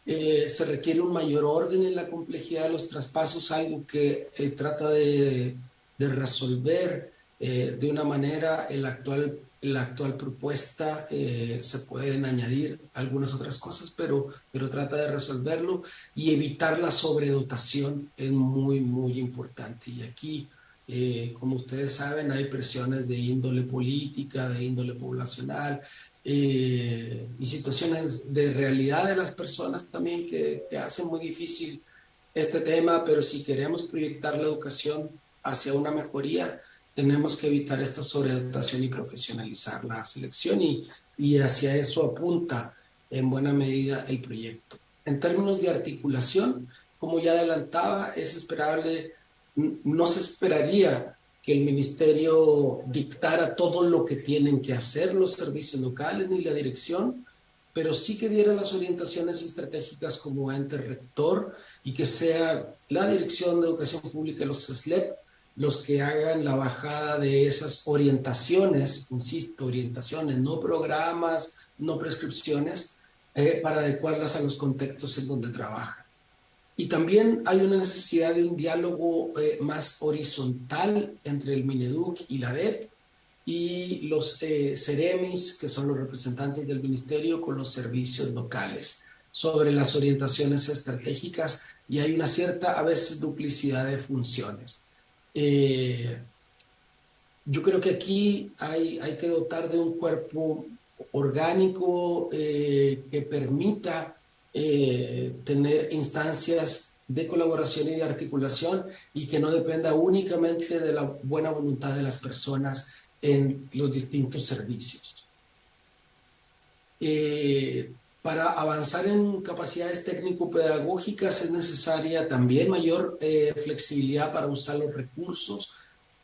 se requiere un mayor orden en la complejidad de los traspasos, algo que trata de de resolver de una manera la actual propuesta. Se pueden añadir algunas otras cosas, pero trata de resolverlo, y evitar la sobredotación es muy, muy importante. Y aquí, como ustedes saben, hay presiones de índole política, de índole poblacional, y situaciones de realidad de las personas también que hacen muy difícil este tema, pero si queremos proyectar la educación hacia una mejoría, tenemos que evitar esta sobredotación y profesionalizar la selección, y hacia eso apunta en buena medida el proyecto. En términos de articulación, como ya adelantaba, es esperable, no se esperaría que el ministerio dictara todo lo que tienen que hacer los servicios locales ni la dirección, pero sí que diera las orientaciones estratégicas como ente rector, y que sea la Dirección de Educación Pública y los SLEP los que hagan la bajada de esas orientaciones, insisto, orientaciones, no programas, no prescripciones, para adecuarlas a los contextos en donde trabajan. Y también hay una necesidad de un diálogo más horizontal entre el Mineduc y la DEP, y los CEREMIS, que son los representantes del ministerio, con los servicios locales, sobre las orientaciones estratégicas, y hay una cierta, a veces, duplicidad de funciones. Yo creo que aquí hay que dotar de un cuerpo orgánico que permita tener instancias de colaboración y de articulación, y que no dependa únicamente de la buena voluntad de las personas en los distintos servicios. Para avanzar en capacidades técnico-pedagógicas es necesaria también mayor flexibilidad para usar los recursos,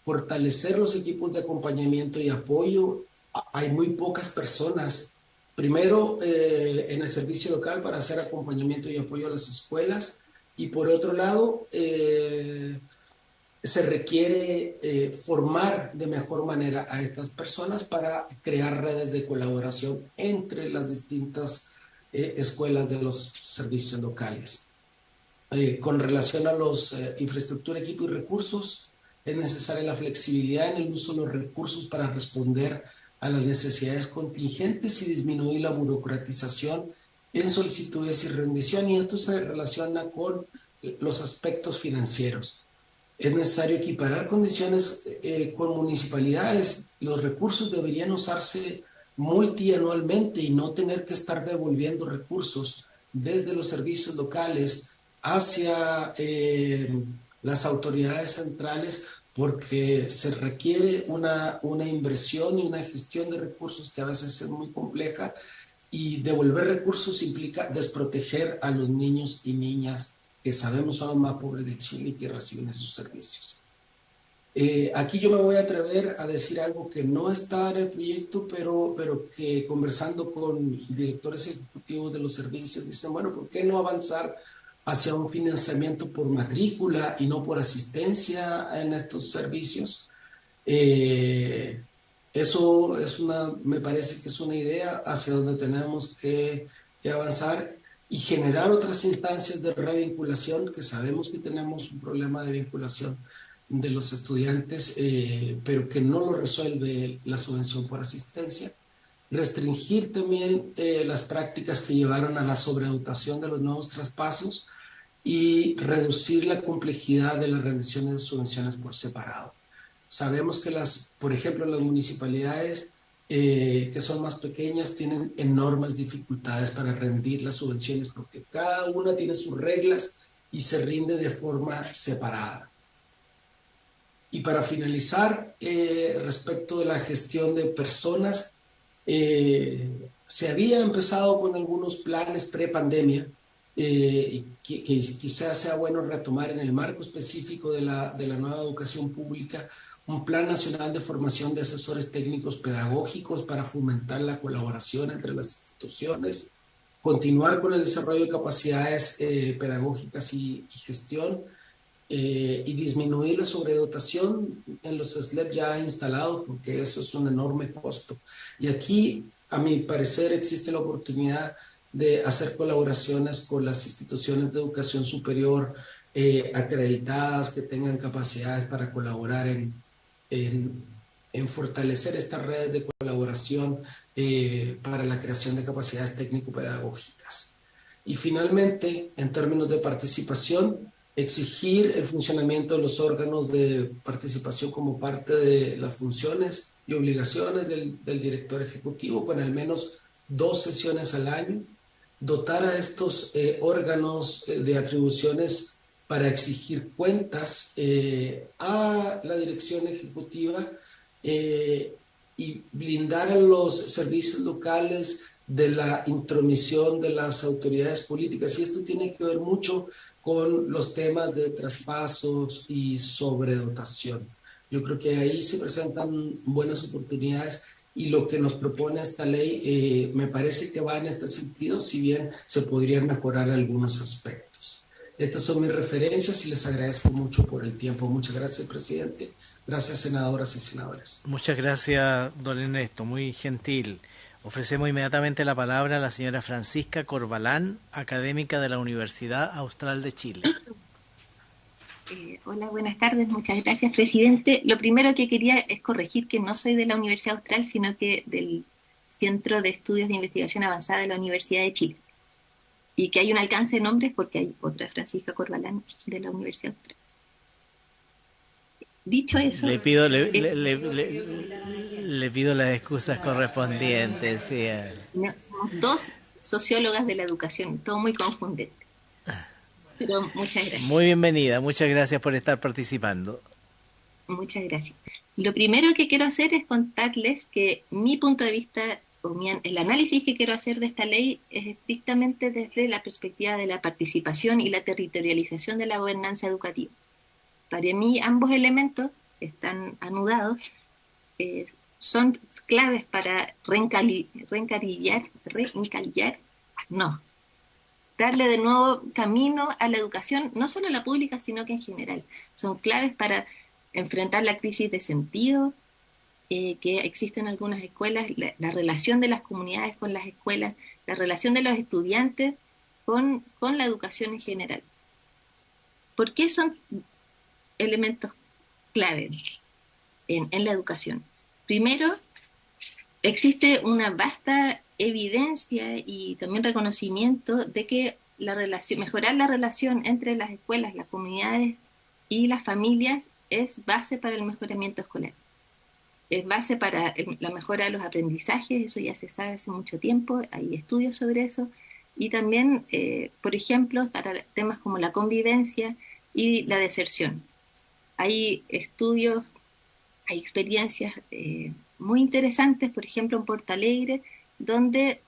fortalecer los equipos de acompañamiento y apoyo. Hay muy pocas personas, primero en el servicio local, para hacer acompañamiento y apoyo a las escuelas, y por otro lado se requiere formar de mejor manera a estas personas para crear redes de colaboración entre las distintas escuelas de los servicios locales. Con relación a los infraestructura, equipo y recursos, es necesaria la flexibilidad en el uso de los recursos para responder a las necesidades contingentes y disminuir la burocratización en solicitudes y rendición, y esto se relaciona con los aspectos financieros. Es necesario equiparar condiciones con municipalidades. Los recursos deberían usarse multianualmente y no tener que estar devolviendo recursos desde los servicios locales hacia las autoridades centrales, porque se requiere una inversión y una gestión de recursos que a veces es muy compleja, y devolver recursos implica desproteger a los niños y niñas que sabemos son los más pobres de Chile y que reciben esos servicios. Aquí yo me voy a atrever a decir algo que no está en el proyecto, pero que, conversando con directores ejecutivos de los servicios, dicen, bueno, ¿por qué no avanzar hacia un financiamiento por matrícula y no por asistencia en estos servicios? Eso me parece que es una idea hacia donde tenemos que avanzar, y generar otras instancias de revinculación, que sabemos que tenemos un problema de vinculación de los estudiantes, pero que no lo resuelve la subvención por asistencia. Restringir también las prácticas que llevaron a la sobredotación de los nuevos traspasos, y reducir la complejidad de las rendiciones de subvenciones por separado. Sabemos que por ejemplo, las municipalidades que son más pequeñas tienen enormes dificultades para rendir las subvenciones, porque cada una tiene sus reglas y se rinde de forma separada. Y para finalizar, respecto de la gestión de personas, se había empezado con algunos planes pre-pandemia, que quizás sea bueno retomar en el marco específico de la nueva educación pública, un plan nacional de formación de asesores técnicos pedagógicos para fomentar la colaboración entre las instituciones, continuar con el desarrollo de capacidades pedagógicas y gestión, y disminuir la sobredotación en los SLEP ya instalados, porque eso es un enorme costo. Y aquí, a mi parecer, existe la oportunidad de hacer colaboraciones con las instituciones de educación superior acreditadas, que tengan capacidades para colaborar en fortalecer estas redes de colaboración para la creación de capacidades técnico-pedagógicas. Y finalmente, en términos de participación, exigir el funcionamiento de los órganos de participación como parte de las funciones y obligaciones del director ejecutivo, con al menos 2 sesiones al año, dotar a estos órganos de atribuciones para exigir cuentas a la dirección ejecutiva y blindar a los servicios locales de la intromisión de las autoridades políticas. Y esto tiene que ver mucho con los temas de traspasos y sobredotación. Yo creo que ahí se presentan buenas oportunidades y lo que nos propone esta ley me parece que va en este sentido, si bien se podrían mejorar algunos aspectos. Estas son mis referencias y les agradezco mucho por el tiempo. Muchas gracias, presidente. Gracias, senadoras y senadores. Muchas gracias, don Ernesto, muy gentil. Ofrecemos inmediatamente la palabra a la señora Francisca Corbalán, académica de la Universidad Austral de Chile. Hola, buenas tardes, muchas gracias, presidente. Lo primero que quería es corregir que no soy de la Universidad Austral, sino que del Centro de Estudios de Investigación Avanzada de la Universidad de Chile. Y que hay un alcance de nombres porque hay otra Francisca Corbalán de la Universidad Austral. Dicho eso... Le pido las excusas correspondientes. Sí. No, somos 2 sociólogas de la educación, todo muy confundente. Pero muchas gracias. Muy bienvenida, muchas gracias por estar participando. Muchas gracias. Lo primero que quiero hacer es contarles que mi punto de vista, el análisis que quiero hacer de esta ley es estrictamente desde la perspectiva de la participación y la territorialización de la gobernanza educativa. Para mí ambos elementos están anudados, son claves para darle de nuevo camino a la educación, no solo a la pública, sino que en general. Son claves para enfrentar la crisis de sentido que existe en algunas escuelas, la relación de las comunidades con las escuelas, la relación de los estudiantes con la educación en general. ¿Por qué son elementos clave en la educación? Primero, existe una vasta evidencia y también reconocimiento de que mejorar la relación entre las escuelas, las comunidades y las familias es base para el mejoramiento escolar. Es base para la mejora de los aprendizajes, eso ya se sabe hace mucho tiempo, hay estudios sobre eso, y también, por ejemplo, para temas como la convivencia y la deserción. Hay estudios, hay experiencias muy interesantes, por ejemplo en Porto Alegre, donde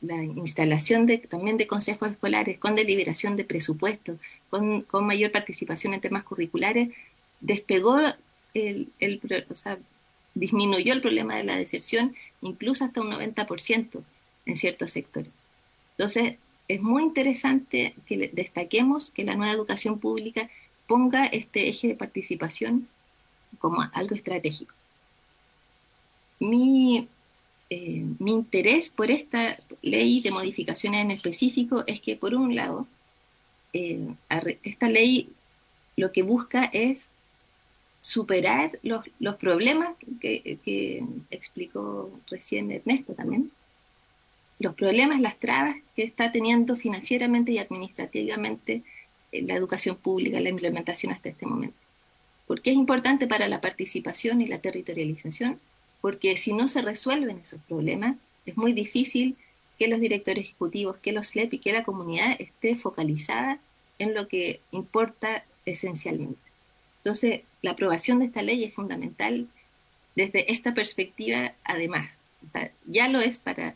la instalación también de consejos escolares con deliberación de presupuestos, con mayor participación en temas curriculares, despegó disminuyó el problema de la deserción incluso hasta un 90% en ciertos sectores. Entonces, es muy interesante que destaquemos que la nueva educación pública ponga este eje de participación como algo estratégico. Mi interés por esta ley de modificaciones en específico es que, por un lado, esta ley lo que busca es superar los problemas que explicó recién Ernesto también, los problemas, las trabas que está teniendo financieramente y administrativamente la educación pública, la implementación hasta este momento. ¿Por qué es importante para la participación y la territorialización? Porque si no se resuelven esos problemas, es muy difícil que los directores ejecutivos, que los LEP y que la comunidad esté focalizada en lo que importa esencialmente. Entonces, la aprobación de esta ley es fundamental desde esta perspectiva, además. O sea, ya lo es para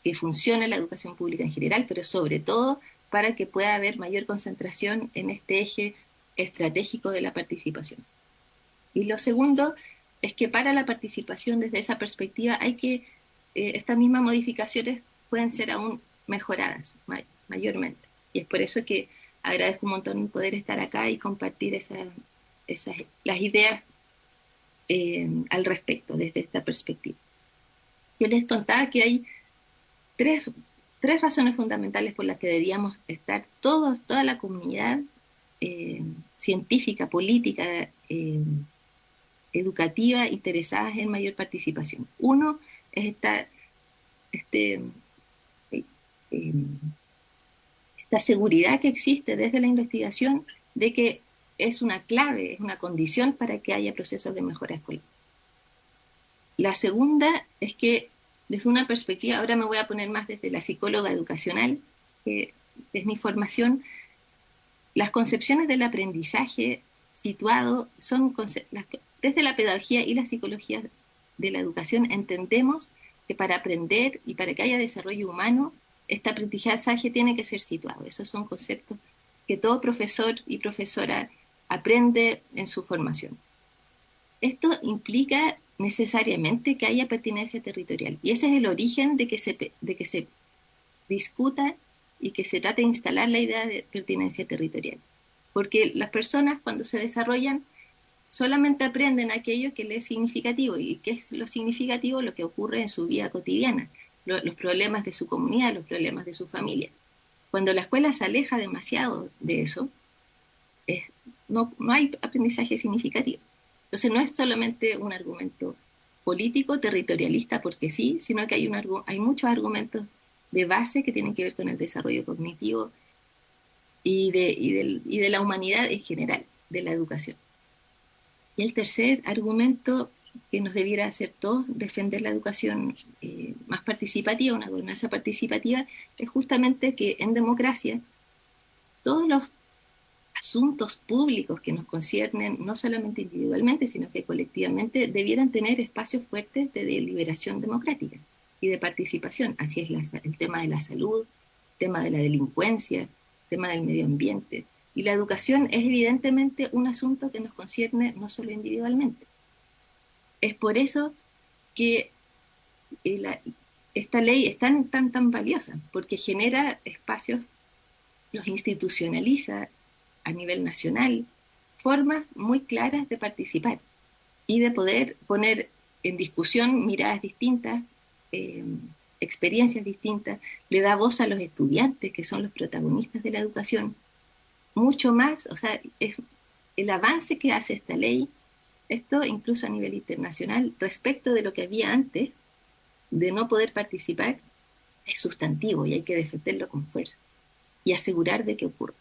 que funcione la educación pública en general, pero sobre todo para que pueda haber mayor concentración en este eje estratégico de la participación. Y lo segundo es que para la participación desde esa perspectiva hay que, estas mismas modificaciones pueden ser aún mejoradas mayormente. Y es por eso que agradezco un montón poder estar acá y compartir las ideas al respecto desde esta perspectiva. Yo les contaba que hay tres razones fundamentales por las que deberíamos estar toda la comunidad científica, política, educativa interesadas en mayor participación. Uno es esta seguridad que existe desde la investigación de que es una clave, es una condición para que haya procesos de mejora escolar. La segunda es que desde una perspectiva, ahora me voy a poner más desde la psicóloga educacional, que es mi formación, las concepciones del aprendizaje situado son desde la pedagogía y la psicología de la educación entendemos que para aprender y para que haya desarrollo humano, este aprendizaje tiene que ser situado. Esos son conceptos que todo profesor y profesora aprende en su formación. Esto implica necesariamente que haya pertinencia territorial. Y ese es el origen de que se discuta y que se trate de instalar la idea de pertinencia territorial. Porque las personas cuando se desarrollan solamente aprenden aquello que les es significativo. ¿Y qué es lo significativo? Lo que ocurre en su vida cotidiana, los problemas de su comunidad, los problemas de su familia. Cuando la escuela se aleja demasiado de eso, no hay aprendizaje significativo. Entonces no es solamente un argumento político, territorialista, porque sí, sino que hay muchos argumentos de base que tienen que ver con el desarrollo cognitivo y de la humanidad en general, de la educación. Y el tercer argumento que nos debiera hacer todos defender la educación más participativa, una gobernanza participativa, es justamente que en democracia todos los asuntos públicos que nos conciernen, no solamente individualmente, sino que colectivamente, debieran tener espacios fuertes de deliberación democrática y de participación. Así es el tema de la salud, el tema de la delincuencia, el tema del medio ambiente. Y la educación es evidentemente un asunto que nos concierne no solo individualmente. Es por eso que esta ley es tan valiosa, porque genera espacios, los institucionaliza a nivel nacional, formas muy claras de participar y de poder poner en discusión miradas distintas, experiencias distintas, le da voz a los estudiantes que son los protagonistas de la educación, mucho más, o sea, es el avance que hace esta ley, esto incluso a nivel internacional, respecto de lo que había antes, de no poder participar, es sustantivo y hay que defenderlo con fuerza y asegurar de que ocurra.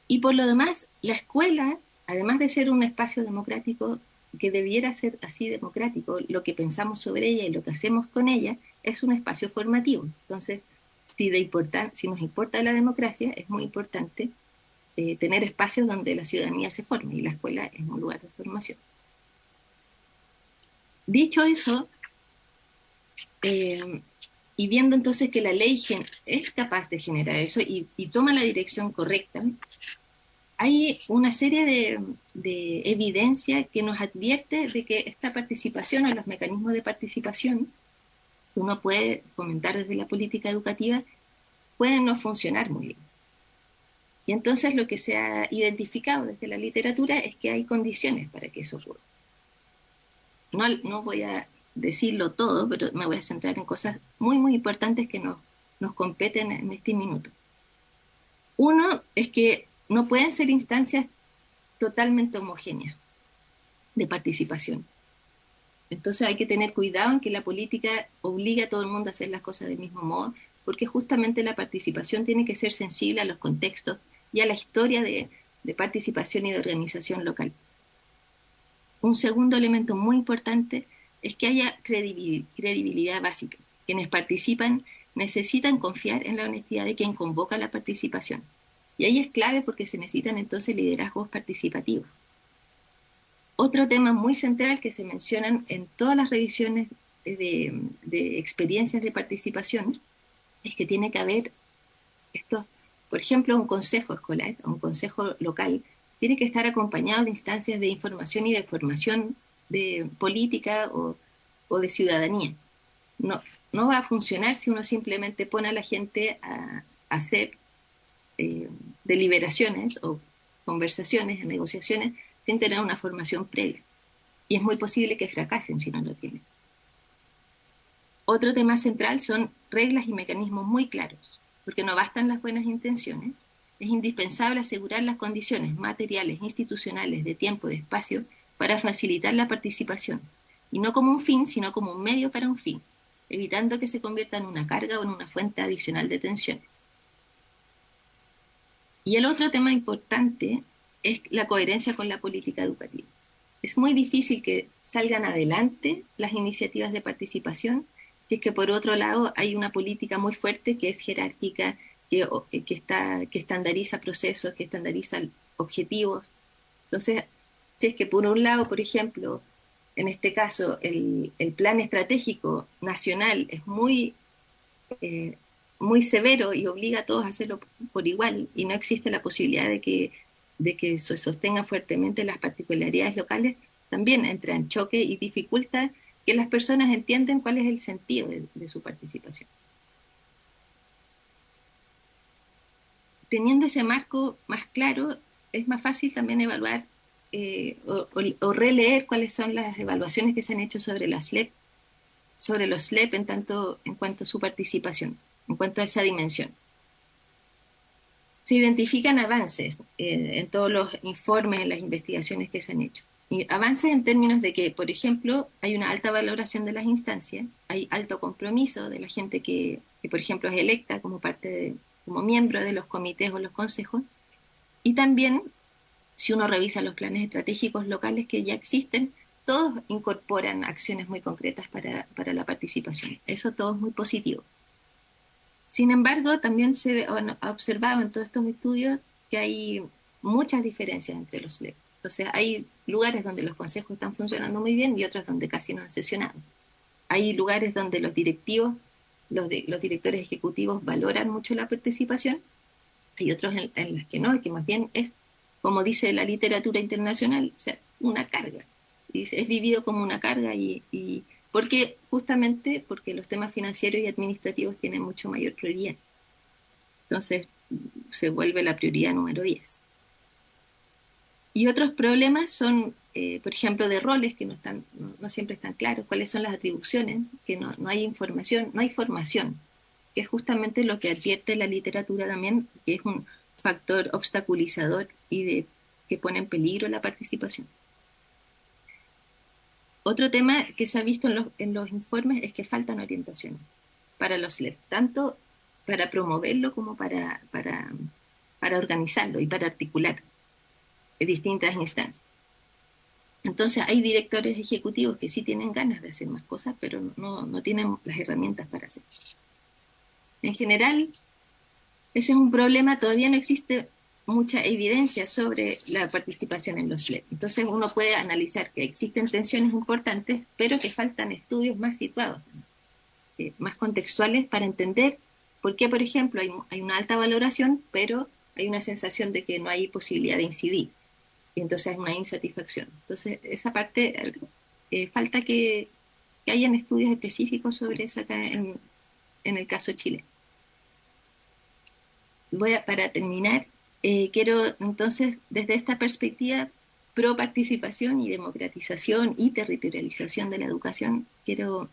Y por lo demás, la escuela, además de ser un espacio democrático que debiera ser así democrático, lo que pensamos sobre ella y lo que hacemos con ella es un espacio formativo. Entonces, si nos importa la democracia, es muy importante tener espacios donde la ciudadanía se forme, y la escuela es un lugar de formación. Dicho eso, y viendo entonces que la ley es capaz de generar eso y toma la dirección correcta, hay una serie de evidencia que nos advierte de que esta participación o los mecanismos de participación que uno puede fomentar desde la política educativa pueden no funcionar muy bien. Y entonces lo que se ha identificado desde la literatura es que hay condiciones para que eso ocurra. No voy a decirlo todo, pero me voy a centrar en cosas muy, muy importantes que nos competen en este minuto. Uno es que no pueden ser instancias totalmente homogéneas de participación. Entonces hay que tener cuidado en que la política obliga a todo el mundo a hacer las cosas del mismo modo, porque justamente la participación tiene que ser sensible a los contextos y a la historia de participación y de organización local. Un segundo elemento muy importante es que haya credibilidad básica. Quienes participan necesitan confiar en la honestidad de quien convoca la participación. Y ahí es clave porque se necesitan entonces liderazgos participativos. Otro tema muy central que se mencionan en todas las revisiones de experiencias de participación es que tiene que haber por ejemplo, un consejo escolar, un consejo local, tiene que estar acompañado de instancias de información y de formación de política o de ciudadanía. No va a funcionar si uno simplemente pone a la gente a hacer deliberaciones o conversaciones, negociaciones, sin tener una formación previa. Y es muy posible que fracasen si no lo tienen. Otro tema central son reglas y mecanismos muy claros, porque no bastan las buenas intenciones, es indispensable asegurar las condiciones materiales, institucionales, de tiempo, de espacio, para facilitar la participación, y no como un fin, sino como un medio para un fin, evitando que se convierta en una carga o en una fuente adicional de tensiones. Y el otro tema importante es la coherencia con la política educativa. Es muy difícil que salgan adelante las iniciativas de participación si es que por otro lado hay una política muy fuerte que es jerárquica, que estandariza procesos, que estandariza objetivos. Entonces, si es que por un lado, por ejemplo, en este caso, el plan estratégico nacional es muy severo y obliga a todos a hacerlo por igual, y no existe la posibilidad de que se sostengan fuertemente las particularidades locales, también entra en choque y dificulta que las personas entiendan cuál es el sentido de su participación. Teniendo ese marco más claro, es más fácil también evaluar o releer cuáles son las evaluaciones que se han hecho sobre los SLEP en cuanto a su participación, en cuanto a esa dimensión. Se identifican avances en todos los informes, en las investigaciones que se han hecho. Y avances en términos de que, por ejemplo, hay una alta valoración de las instancias, hay alto compromiso de la gente que por ejemplo, es electa como como miembro de los comités o los consejos, y también, si uno revisa los planes estratégicos locales que ya existen, todos incorporan acciones muy concretas para la participación. Eso todo es muy positivo. Sin embargo, también se ha observado en todos estos estudios que hay muchas diferencias entre los SLEP. O sea, hay lugares donde los consejos están funcionando muy bien y otros donde casi no han sesionado. Hay lugares donde los directivos, los directores ejecutivos valoran mucho la participación. Hay otros en los que no, y que más bien es, como dice la literatura internacional, o sea, una carga. Es vivido como una carga justamente porque los temas financieros y administrativos tienen mucho mayor prioridad. Entonces, se vuelve la prioridad número 10. Y otros problemas son, por ejemplo, de roles que no siempre están claros, cuáles son las atribuciones, que no hay información, no hay formación, que es justamente lo que advierte la literatura también, que es un factor obstaculizador y que pone en peligro la participación. Otro tema que se ha visto en los informes es que faltan orientaciones para los SLEP, tanto para promoverlo como para organizarlo y para articular distintas instancias. Entonces hay directores ejecutivos que sí tienen ganas de hacer más cosas, pero no tienen las herramientas para hacerlo. En general, ese es un problema. Todavía no existe mucha evidencia sobre la participación en los SLEP. Entonces uno puede analizar que existen tensiones importantes, pero que faltan estudios más situados, más contextuales, para entender por qué, por ejemplo, hay una alta valoración, pero hay una sensación de que no hay posibilidad de incidir. Y entonces hay una insatisfacción. Entonces, esa parte, falta que hayan estudios específicos sobre eso acá en el caso de Chile. Para terminar, quiero entonces, desde esta perspectiva pro participación y democratización y territorialización de la educación, quiero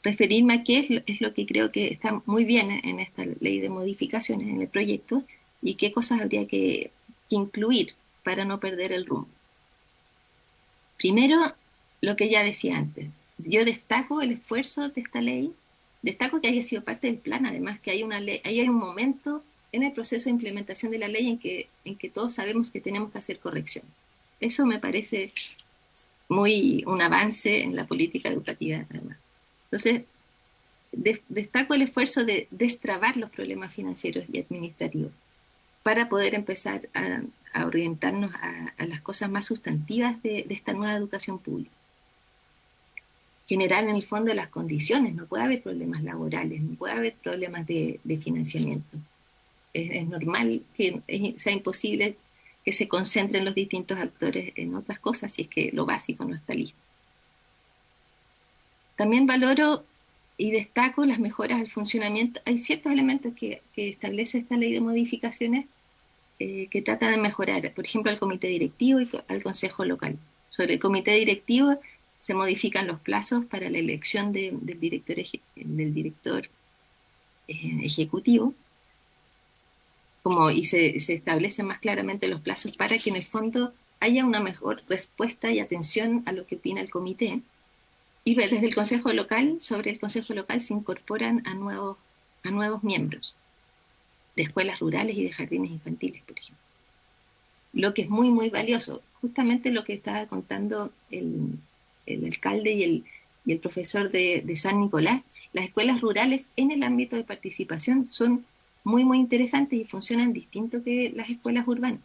referirme a qué es lo que creo que está muy bien en esta ley de modificaciones, en el proyecto, y qué cosas habría que incluir para no perder el rumbo. Primero, lo que ya decía antes, yo destaco el esfuerzo de esta ley, destaco que haya sido parte del plan, además que hay un momento en el proceso de implementación de la ley en que todos sabemos que tenemos que hacer corrección. Eso me parece un avance en la política educativa, además. Entonces, destaco el esfuerzo de destrabar los problemas financieros y administrativos para poder empezar a orientarnos a las cosas más sustantivas de esta nueva educación pública. Generar en el fondo las condiciones, no puede haber problemas laborales, no puede haber problemas de financiamiento. Es normal que sea imposible que se concentren los distintos actores en otras cosas si es que lo básico no está listo. También valoro y destaco las mejoras al funcionamiento. Hay ciertos elementos que establece esta ley de modificaciones que trata de mejorar, por ejemplo, al comité directivo y al consejo local. Sobre el comité directivo se modifican los plazos para la elección del director ejecutivo. y se establecen más claramente los plazos para que en el fondo haya una mejor respuesta y atención a lo que opina el comité. Y desde el Consejo Local, sobre el Consejo Local se incorporan a nuevos miembros de escuelas rurales y de jardines infantiles, por ejemplo. Lo que es muy, muy valioso, justamente lo que estaba contando el alcalde y el profesor de San Nicolás, las escuelas rurales en el ámbito de participación son muy, muy interesantes y funcionan distinto que las escuelas urbanas,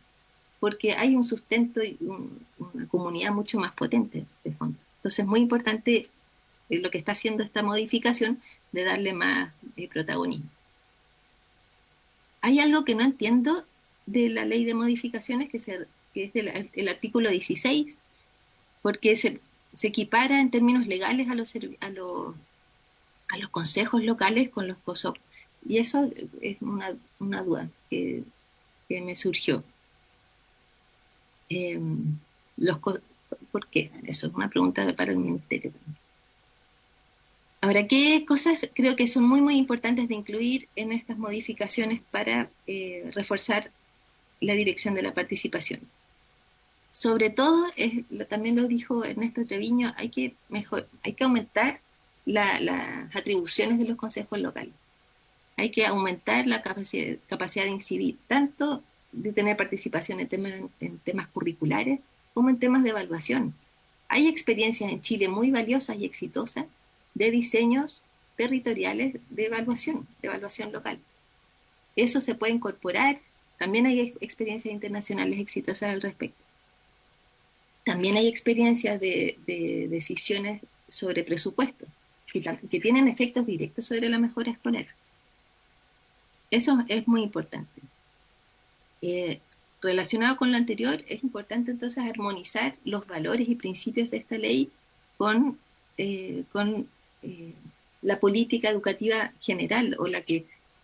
porque hay un sustento y una comunidad mucho más potente de fondo. Entonces es muy importante lo que está haciendo esta modificación de darle más protagonismo. Hay algo que no entiendo de la ley de modificaciones, que es el artículo 16, porque se equipara en términos legales a los consejos locales con los COSOP. Y eso es una duda que me surgió. ¿Por qué? Eso es una pregunta para el Ministerio también. Ahora, ¿qué cosas creo que son muy, muy importantes de incluir en estas modificaciones para reforzar la dirección de la participación? Sobre todo, también lo dijo Ernesto Treviño, hay que aumentar las atribuciones de los consejos locales. Hay que aumentar la capacidad de incidir, tanto de tener participación en temas curriculares como en temas de evaluación. Hay experiencias en Chile muy valiosas y exitosas de diseños territoriales de evaluación local. Eso se puede incorporar. También hay experiencias internacionales exitosas al respecto. También hay experiencias de decisiones sobre presupuestos que tienen efectos directos sobre la mejora escolar. Eso es muy importante. Relacionado con lo anterior, es importante entonces armonizar los valores y principios de esta ley con la política educativa general o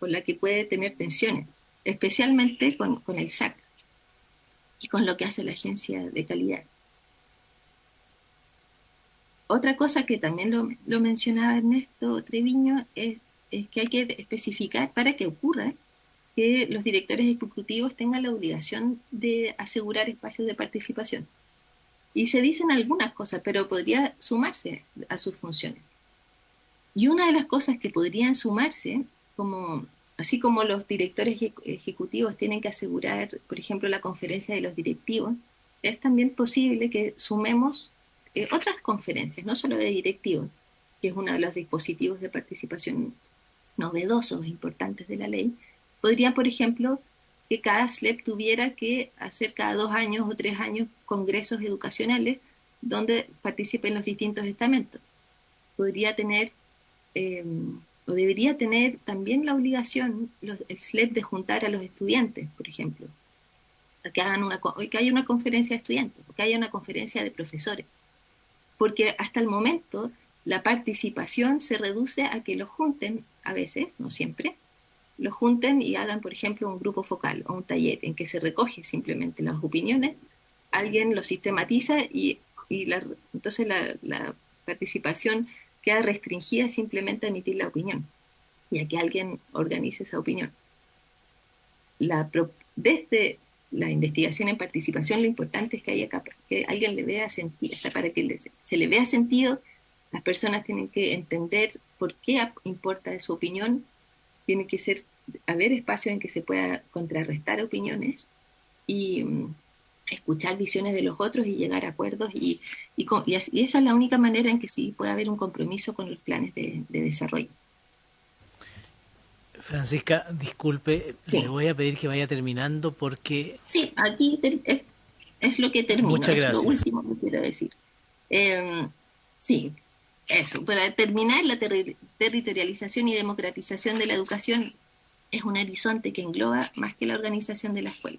con la que puede tener tensiones, especialmente con el SAC y con lo que hace la Agencia de Calidad. Otra cosa que también lo mencionaba Ernesto Treviño es que hay que especificar para que ocurra que los directores ejecutivos tengan la obligación de asegurar espacios de participación. Y se dicen algunas cosas, pero podría sumarse a sus funciones. Y una de las cosas que podrían sumarse, así como los directores ejecutivos tienen que asegurar, por ejemplo, la conferencia de los directivos, es también posible que sumemos otras conferencias, no solo de directivos, que es uno de los dispositivos de participación novedosos e importantes de la ley. Podría, por ejemplo, que cada SLEP tuviera que hacer cada 2 años o 3 años congresos educacionales donde participen los distintos estamentos. Podría tener, o debería tener también la obligación el SLEP de juntar a los estudiantes, por ejemplo, que haya una conferencia de estudiantes, que haya una conferencia de profesores. Porque hasta el momento la participación se reduce a que los junten, a veces, no siempre, los junten y hagan, por ejemplo, un grupo focal o un taller en que se recoge simplemente las opiniones, alguien lo sistematiza y entonces la participación queda restringida simplemente a emitir la opinión y a que alguien organice esa opinión. Desde la investigación en participación, lo importante es que alguien le vea sentido, o sea, para que se le vea sentido, las personas tienen que entender por qué importa de su opinión. Tiene que haber espacio en que se pueda contrarrestar opiniones y escuchar visiones de los otros y llegar a acuerdos y esa es la única manera en que sí puede haber un compromiso con los planes de desarrollo. Francisca, disculpe, sí. Le voy a pedir que vaya terminando porque... Sí, aquí es lo que termino. Muchas gracias. Es lo último que quiero decir. Sí, eso. Para terminar, la territorialización y democratización de la educación es un horizonte que engloba más que la organización de la escuela.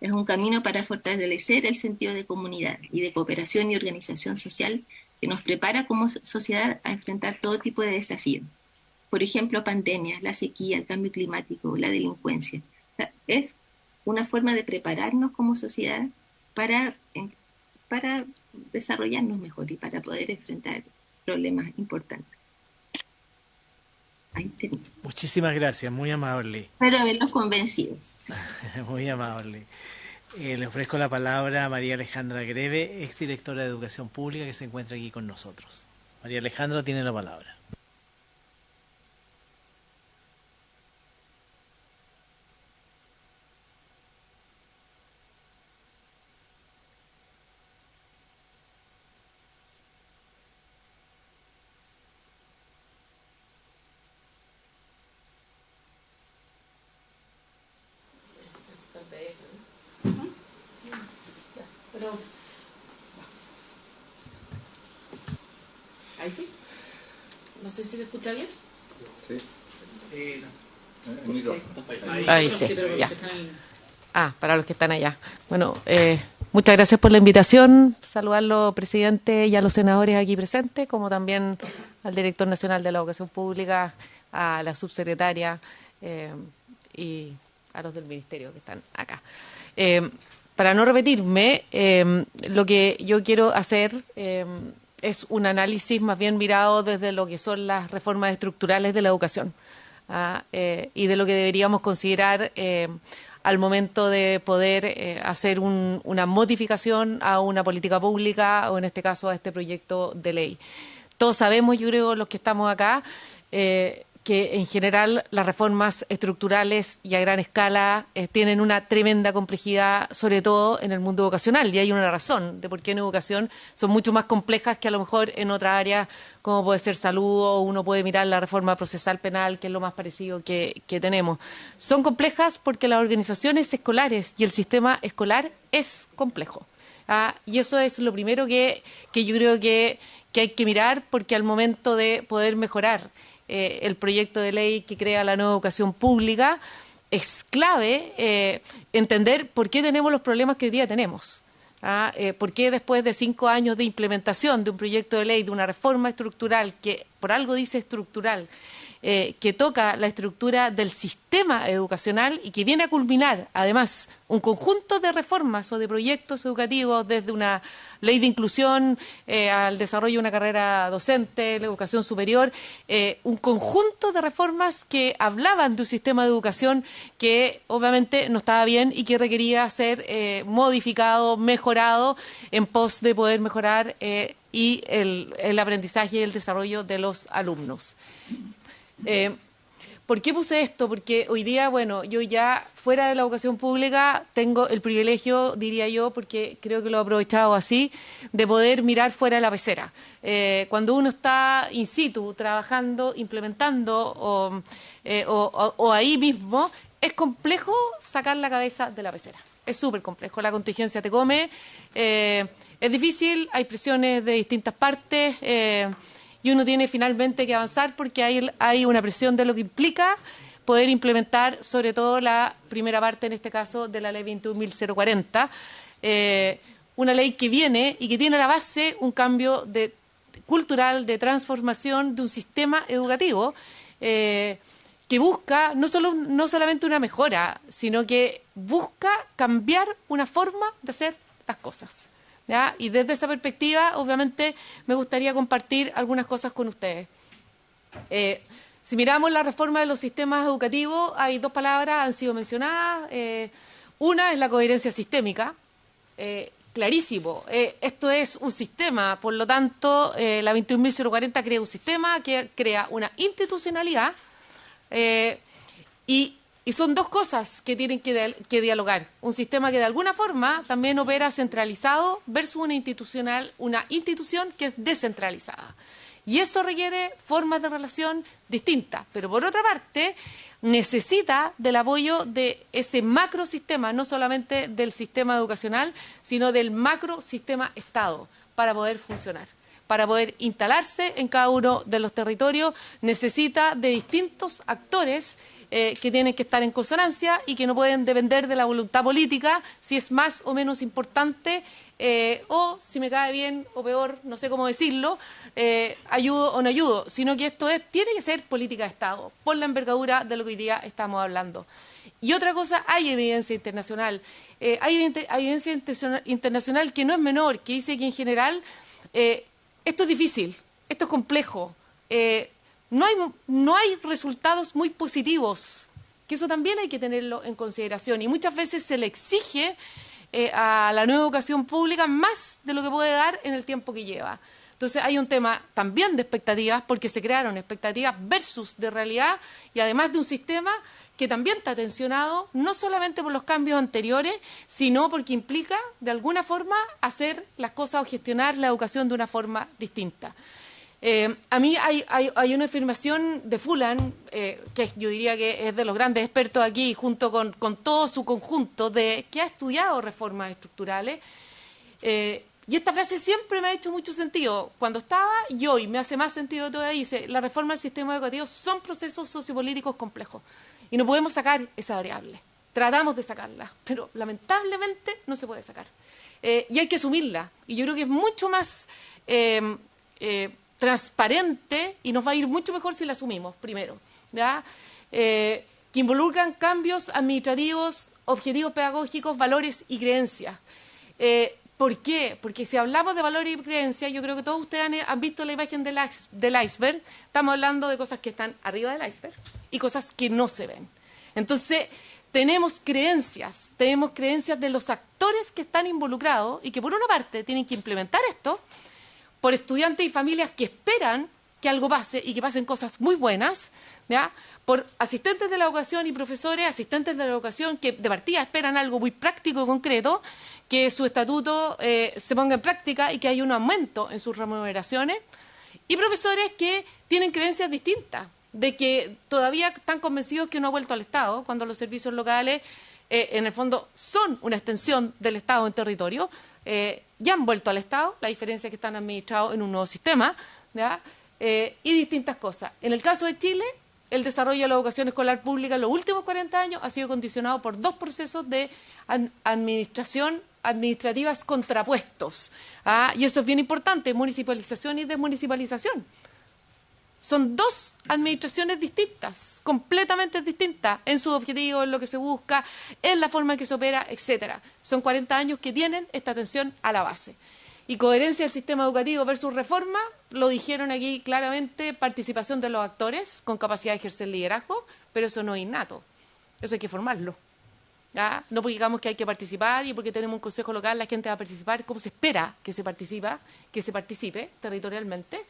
Es un camino para fortalecer el sentido de comunidad y de cooperación y organización social que nos prepara como sociedad a enfrentar todo tipo de desafíos. Por ejemplo, pandemias, la sequía, el cambio climático, la delincuencia. O sea, es una forma de prepararnos como sociedad para desarrollarnos mejor y para poder enfrentar problemas importantes. Ahí termino. Muchísimas gracias, muy amable. Espero haberlos convencido. Muy amable. Le ofrezco la palabra a María Alejandra Greve, exdirectora de Educación Pública, que se encuentra aquí con nosotros. María Alejandra tiene la palabra. Ahí sí. No sé si se escucha bien. Sí. Ahí sí, ya. Para los que están allá. Bueno, muchas gracias por la invitación. Saludarlo, presidente, y a los senadores aquí presentes, como también al director nacional de la Educación Pública, a la subsecretaria y a los del ministerio que están acá. Para no repetirme, lo que yo quiero hacer es un análisis más bien mirado desde lo que son las reformas estructurales de la educación y de lo que deberíamos considerar al momento de poder hacer una modificación a una política pública o en este caso a este proyecto de ley. Todos sabemos, yo creo, los que estamos acá, que en general las reformas estructurales y a gran escala tienen una tremenda complejidad, sobre todo en el mundo educacional, y hay una razón de por qué en educación son mucho más complejas que a lo mejor en otras áreas, como puede ser salud, o uno puede mirar la reforma procesal penal, que es lo más parecido que tenemos. Son complejas porque las organizaciones escolares y el sistema escolar es complejo. Y eso es lo primero que yo creo que hay que mirar, porque al momento de poder mejorar el proyecto de ley que crea la nueva educación pública, es clave entender por qué tenemos los problemas que hoy día tenemos. ¿Por qué después de 5 años de implementación de un proyecto de ley, de una reforma estructural, que por algo dice estructural, que toca la estructura del sistema educacional y que viene a culminar, además, un conjunto de reformas o de proyectos educativos, desde una ley de inclusión al desarrollo de una carrera docente, la educación superior, un conjunto de reformas que hablaban de un sistema de educación que obviamente no estaba bien y que requería ser modificado, mejorado, en pos de poder mejorar y el aprendizaje y el desarrollo de los alumnos. ¿Por qué puse esto? Porque hoy día, bueno, yo ya fuera de la educación pública tengo el privilegio, diría yo, porque creo que lo he aprovechado así, de poder mirar fuera de la pecera. Cuando uno está in situ, trabajando, implementando o ahí mismo, es complejo sacar la cabeza de la pecera. Es súper complejo, la contingencia te come, es difícil, hay presiones de distintas partes, y uno tiene finalmente que avanzar porque hay una presión de lo que implica poder implementar, sobre todo la primera parte, en este caso, de la ley 21.040, una ley que viene y que tiene a la base un cambio cultural, de transformación de un sistema educativo que busca no solamente una mejora, sino que busca cambiar una forma de hacer las cosas. ¿Ya? Y desde esa perspectiva, obviamente, me gustaría compartir algunas cosas con ustedes. Si miramos la reforma de los sistemas educativos, hay 2 palabras, han sido mencionadas. Una es la coherencia sistémica, clarísimo. Esto es un sistema, por lo tanto, la 21.040 crea un sistema que crea una institucionalidad y son 2 cosas que tienen que dialogar. Un sistema que de alguna forma también opera centralizado versus una institución que es descentralizada. Y eso requiere formas de relación distintas. Pero por otra parte, necesita del apoyo de ese macrosistema, no solamente del sistema educacional, sino del macrosistema Estado, para poder funcionar. Para poder instalarse en cada uno de los territorios, necesita de distintos actores que tienen que estar en consonancia y que no pueden depender de la voluntad política si es más o menos importante o si me cae bien o peor, no sé cómo decirlo, ayudo o no ayudo, sino que esto tiene que ser política de Estado, por la envergadura de lo que hoy día estamos hablando. Y otra cosa, hay evidencia internacional. Hay evidencia internacional que no es menor, que dice que en general esto es difícil, esto es complejo. No hay resultados muy positivos que eso también hay que tenerlo en consideración. Y muchas veces se le exige a la nueva educación pública más de lo que puede dar en el tiempo que lleva. Entonces hay un tema también de expectativas, porque se crearon expectativas versus de realidad, y además de un sistema que también está tensionado, no solamente por los cambios anteriores, sino porque implica, de alguna forma, hacer las cosas o gestionar la educación de una forma distinta. A mí hay una afirmación de Fulan, que yo diría que es de los grandes expertos aquí, junto con todo su conjunto, que ha estudiado reformas estructurales, y esta frase siempre me ha hecho mucho sentido. Cuando estaba y hoy me hace más sentido todavía. Dice: la reforma del sistema educativo son procesos sociopolíticos complejos y no podemos sacar esa variable. Tratamos de sacarla, pero lamentablemente no se puede sacar. Y hay que asumirla. Y yo creo que es mucho más transparente y nos va a ir mucho mejor si la asumimos primero, ¿ya? Que involucran cambios administrativos, objetivos pedagógicos, valores y creencias. ¿Por qué? Porque si hablamos de valores y creencias, yo creo que todos ustedes han visto la imagen del iceberg. Estamos hablando de cosas que están arriba del iceberg y cosas que no se ven. Entonces, tenemos creencias de los actores que están involucrados y que por una parte tienen que implementar esto, por estudiantes y familias que esperan que algo pase y que pasen cosas muy buenas, ¿ya? Por asistentes de la educación y profesores, asistentes de la educación que de partida esperan algo muy práctico y concreto, que su estatuto se ponga en práctica y que haya un aumento en sus remuneraciones, y profesores que tienen creencias distintas, de que todavía están convencidos que no ha vuelto al Estado, cuando los servicios locales en el fondo son una extensión del Estado en territorio, ya han vuelto al Estado, la diferencia es que están administrados en un nuevo sistema, ¿ya? Y distintas cosas. En el caso de Chile, el desarrollo de la educación escolar pública en los últimos 40 años ha sido condicionado por dos procesos de administrativas contrapuestos. Y eso es bien importante: municipalización y desmunicipalización. Son dos administraciones distintas, completamente distintas, en sus objetivos, en lo que se busca, en la forma en que se opera, etcétera. Son 40 años que tienen esta atención a la base. Y coherencia del sistema educativo versus reforma, lo dijeron aquí claramente: participación de los actores con capacidad de ejercer liderazgo, pero eso no es innato, eso hay que formarlo. ¿Ya? No porque digamos que hay que participar y porque tenemos un consejo local la gente va a participar como se espera que se participe territorialmente.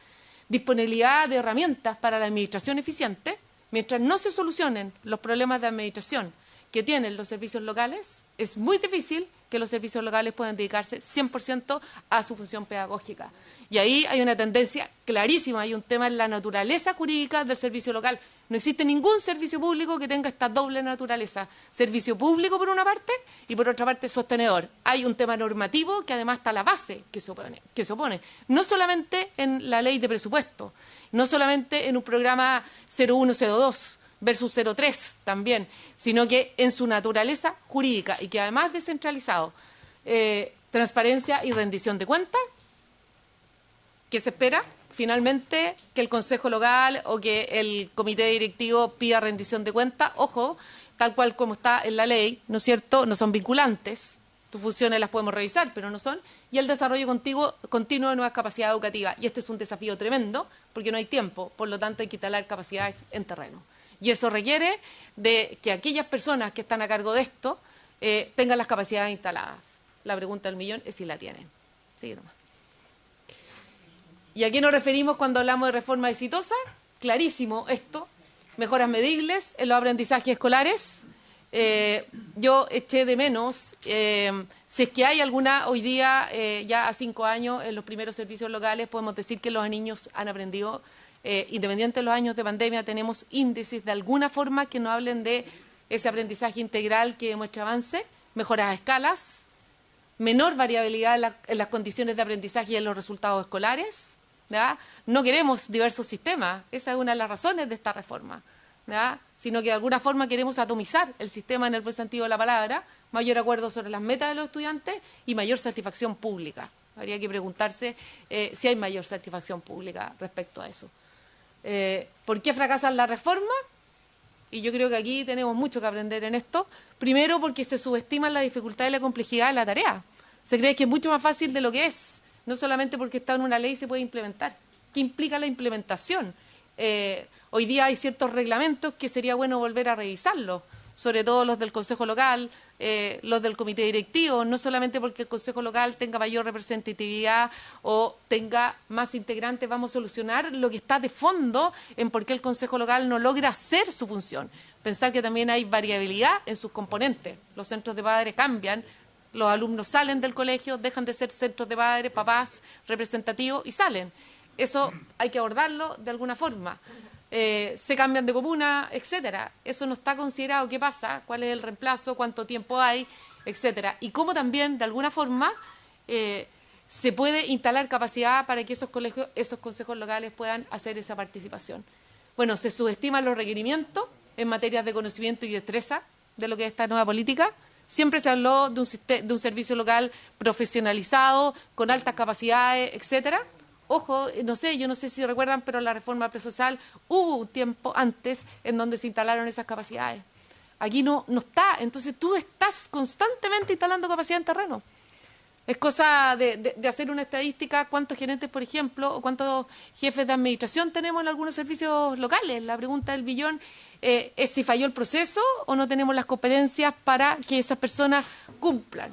Disponibilidad de herramientas para la administración eficiente. Mientras no se solucionen los problemas de administración que tienen los servicios locales, es muy difícil que los servicios locales puedan dedicarse 100% a su función pedagógica. Y ahí hay una tendencia clarísima, hay un tema en la naturaleza jurídica del servicio local. No existe ningún servicio público que tenga esta doble naturaleza: servicio público por una parte y por otra parte sostenedor. Hay un tema normativo que además está a la base que se opone. No solamente en la ley de presupuesto, no solamente en un programa 0102 versus 03 también, sino que en su naturaleza jurídica, y que además descentralizado. Transparencia y rendición de cuentas. ¿Qué se espera? Finalmente, que el Consejo Local o que el Comité Directivo pida rendición de cuentas. Ojo, tal cual como está en la ley, ¿no es cierto? No son vinculantes. Tus funciones las podemos revisar, pero no son. Y el desarrollo continuo de nuevas capacidades educativas. Y este es un desafío tremendo, porque no hay tiempo. Por lo tanto, hay que instalar capacidades en terreno. Y eso requiere de que aquellas personas que están a cargo de esto tengan las capacidades instaladas. La pregunta del millón es si la tienen. Sigue nomás. ¿Y a qué nos referimos cuando hablamos de reforma exitosa? Clarísimo esto: mejoras medibles en los aprendizajes escolares. Yo eché de menos, si es que hay alguna hoy día, ya a 5 años, en los primeros servicios locales, podemos decir que los niños han aprendido, independiente de los años de pandemia, tenemos índices de alguna forma que nos hablen de ese aprendizaje integral que demuestra avance, mejoras a escalas, menor variabilidad en las condiciones de aprendizaje y en los resultados escolares. ¿Ya? No queremos diversos sistemas, esa es una de las razones de esta reforma, ¿ya? Sino que de alguna forma queremos atomizar el sistema en el buen sentido de la palabra, mayor acuerdo sobre las metas de los estudiantes y mayor satisfacción pública. Habría que preguntarse si hay mayor satisfacción pública respecto a eso. ¿Por qué fracasan las reformas? Y yo creo que aquí tenemos mucho que aprender en esto. Primero, porque se subestima la dificultad y la complejidad de la tarea. Se cree que es mucho más fácil de lo que es. No solamente porque está en una ley se puede implementar. ¿Qué implica la implementación? Hoy día hay ciertos reglamentos que sería bueno volver a revisarlos, sobre todo los del Consejo Local, los del Comité Directivo, no solamente porque el Consejo Local tenga mayor representatividad o tenga más integrantes, vamos a solucionar lo que está de fondo en por qué el Consejo Local no logra hacer su función. Pensar que también hay variabilidad en sus componentes. Los centros de padres cambian, los alumnos salen del colegio, dejan de ser centros de padres, papás, representativos y salen. Eso hay que abordarlo de alguna forma. Se cambian de comuna, etcétera. Eso no está considerado. ¿Qué pasa? ¿Cuál es el reemplazo? ¿Cuánto tiempo hay? Etcétera. Y cómo también, de alguna forma, se puede instalar capacidad para que esos colegios, esos consejos locales puedan hacer esa participación. Bueno, se subestiman los requerimientos en materias de conocimiento y destreza de lo que es esta nueva política. Siempre se habló de un servicio local profesionalizado, con altas capacidades, etcétera. Ojo, no sé, yo no sé si recuerdan, pero la reforma procesal hubo un tiempo antes en donde se instalaron esas capacidades. Aquí no está, entonces tú estás constantemente instalando capacidad en terreno. Es cosa de hacer una estadística, cuántos gerentes, por ejemplo, o cuántos jefes de administración tenemos en algunos servicios locales. La pregunta del billón es si falló el proceso o no tenemos las competencias para que esas personas cumplan.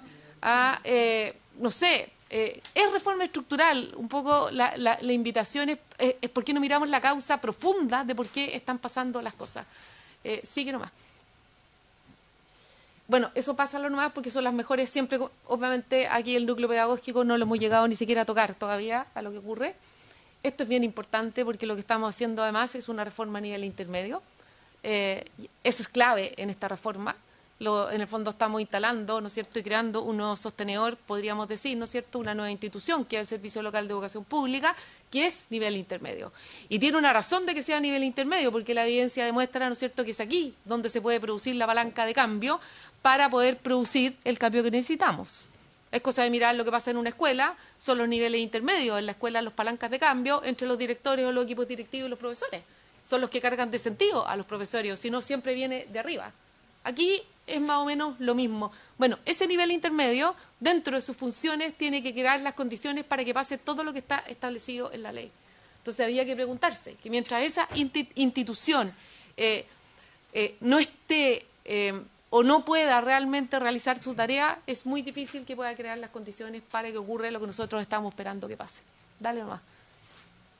No sé. Es reforma estructural, un poco la invitación es por qué no miramos la causa profunda de por qué están pasando las cosas. Sigue nomás. Bueno, eso pasa lo nomás porque son las mejores siempre, obviamente aquí el núcleo pedagógico no lo hemos llegado ni siquiera a tocar todavía a lo que ocurre. Esto es bien importante porque lo que estamos haciendo además es una reforma a nivel intermedio. Eso es clave en esta reforma. En el fondo estamos instalando, ¿no es cierto?, y creando un nuevo sostenedor, podríamos decir, ¿no es cierto?, una nueva institución que es el Servicio Local de Educación Pública, que es nivel intermedio. Y tiene una razón de que sea nivel intermedio, porque la evidencia demuestra, ¿no es cierto?, que es aquí donde se puede producir la palanca de cambio para poder producir el cambio que necesitamos. Es cosa de mirar lo que pasa en una escuela, son los niveles intermedios, en la escuela los palancas de cambio entre los directores o los equipos directivos y los profesores. Son los que cargan de sentido a los profesores, si no siempre viene de arriba. Aquí es más o menos lo mismo. Bueno, ese nivel intermedio, dentro de sus funciones, tiene que crear las condiciones para que pase todo lo que está establecido en la ley. Entonces había que preguntarse que mientras esa institución no esté o no pueda realmente realizar su tarea, es muy difícil que pueda crear las condiciones para que ocurra lo que nosotros estamos esperando que pase. Dale nomás.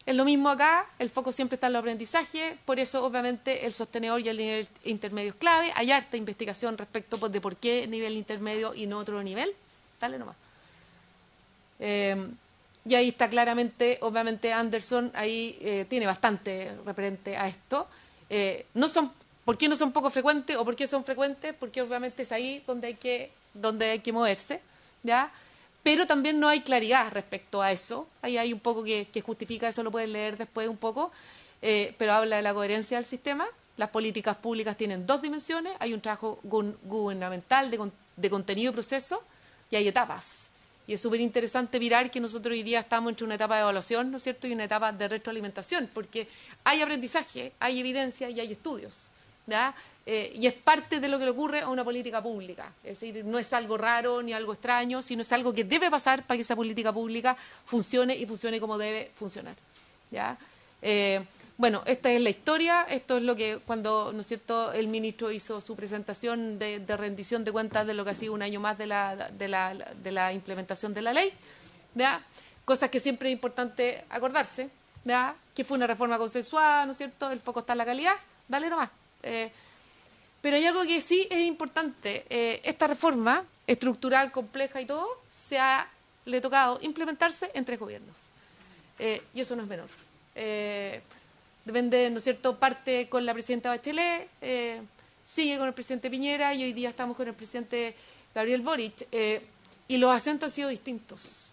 Es lo mismo acá, el foco siempre está en los aprendizajes, por eso obviamente el sostenedor y el nivel intermedio es clave. Hay harta investigación respecto de por qué nivel intermedio y no otro nivel. Dale nomás. Y ahí está claramente, obviamente Anderson ahí tiene bastante referente a esto. ¿Por qué no son poco frecuentes o por qué son frecuentes? Porque obviamente es ahí donde hay que moverse, ¿ya? Pero también no hay claridad respecto a eso. Ahí hay un poco que justifica, eso lo pueden leer después un poco, pero habla de la coherencia del sistema. Las políticas públicas tienen dos dimensiones, hay un trabajo gubernamental de contenido y proceso, y hay etapas. Y es súper interesante mirar que nosotros hoy día estamos entre una etapa de evaluación, ¿no es cierto?, y una etapa de retroalimentación, porque hay aprendizaje, hay evidencia y hay estudios, ¿ya? Y es parte de lo que le ocurre a una política pública. Es decir, no es algo raro ni algo extraño, sino es algo que debe pasar para que esa política pública funcione y funcione como debe funcionar, ¿ya? Bueno, esta es la historia, esto es lo que cuando, ¿no es cierto?, el ministro hizo su presentación de rendición de cuentas de lo que ha sido un año más de la implementación de la ley, ¿ya? Cosas que siempre es importante acordarse, ¿ya? Que fue una reforma consensuada, ¿no es cierto?, el foco está en la calidad, dale nomás. Pero hay algo que sí es importante. Esta reforma estructural, compleja y todo, le ha tocado implementarse en 3 gobiernos. Y eso no es menor. Depende, ¿no es cierto?, parte con la presidenta Bachelet, sigue con el presidente Piñera y hoy día estamos con el presidente Gabriel Boric. Y los acentos han sido distintos.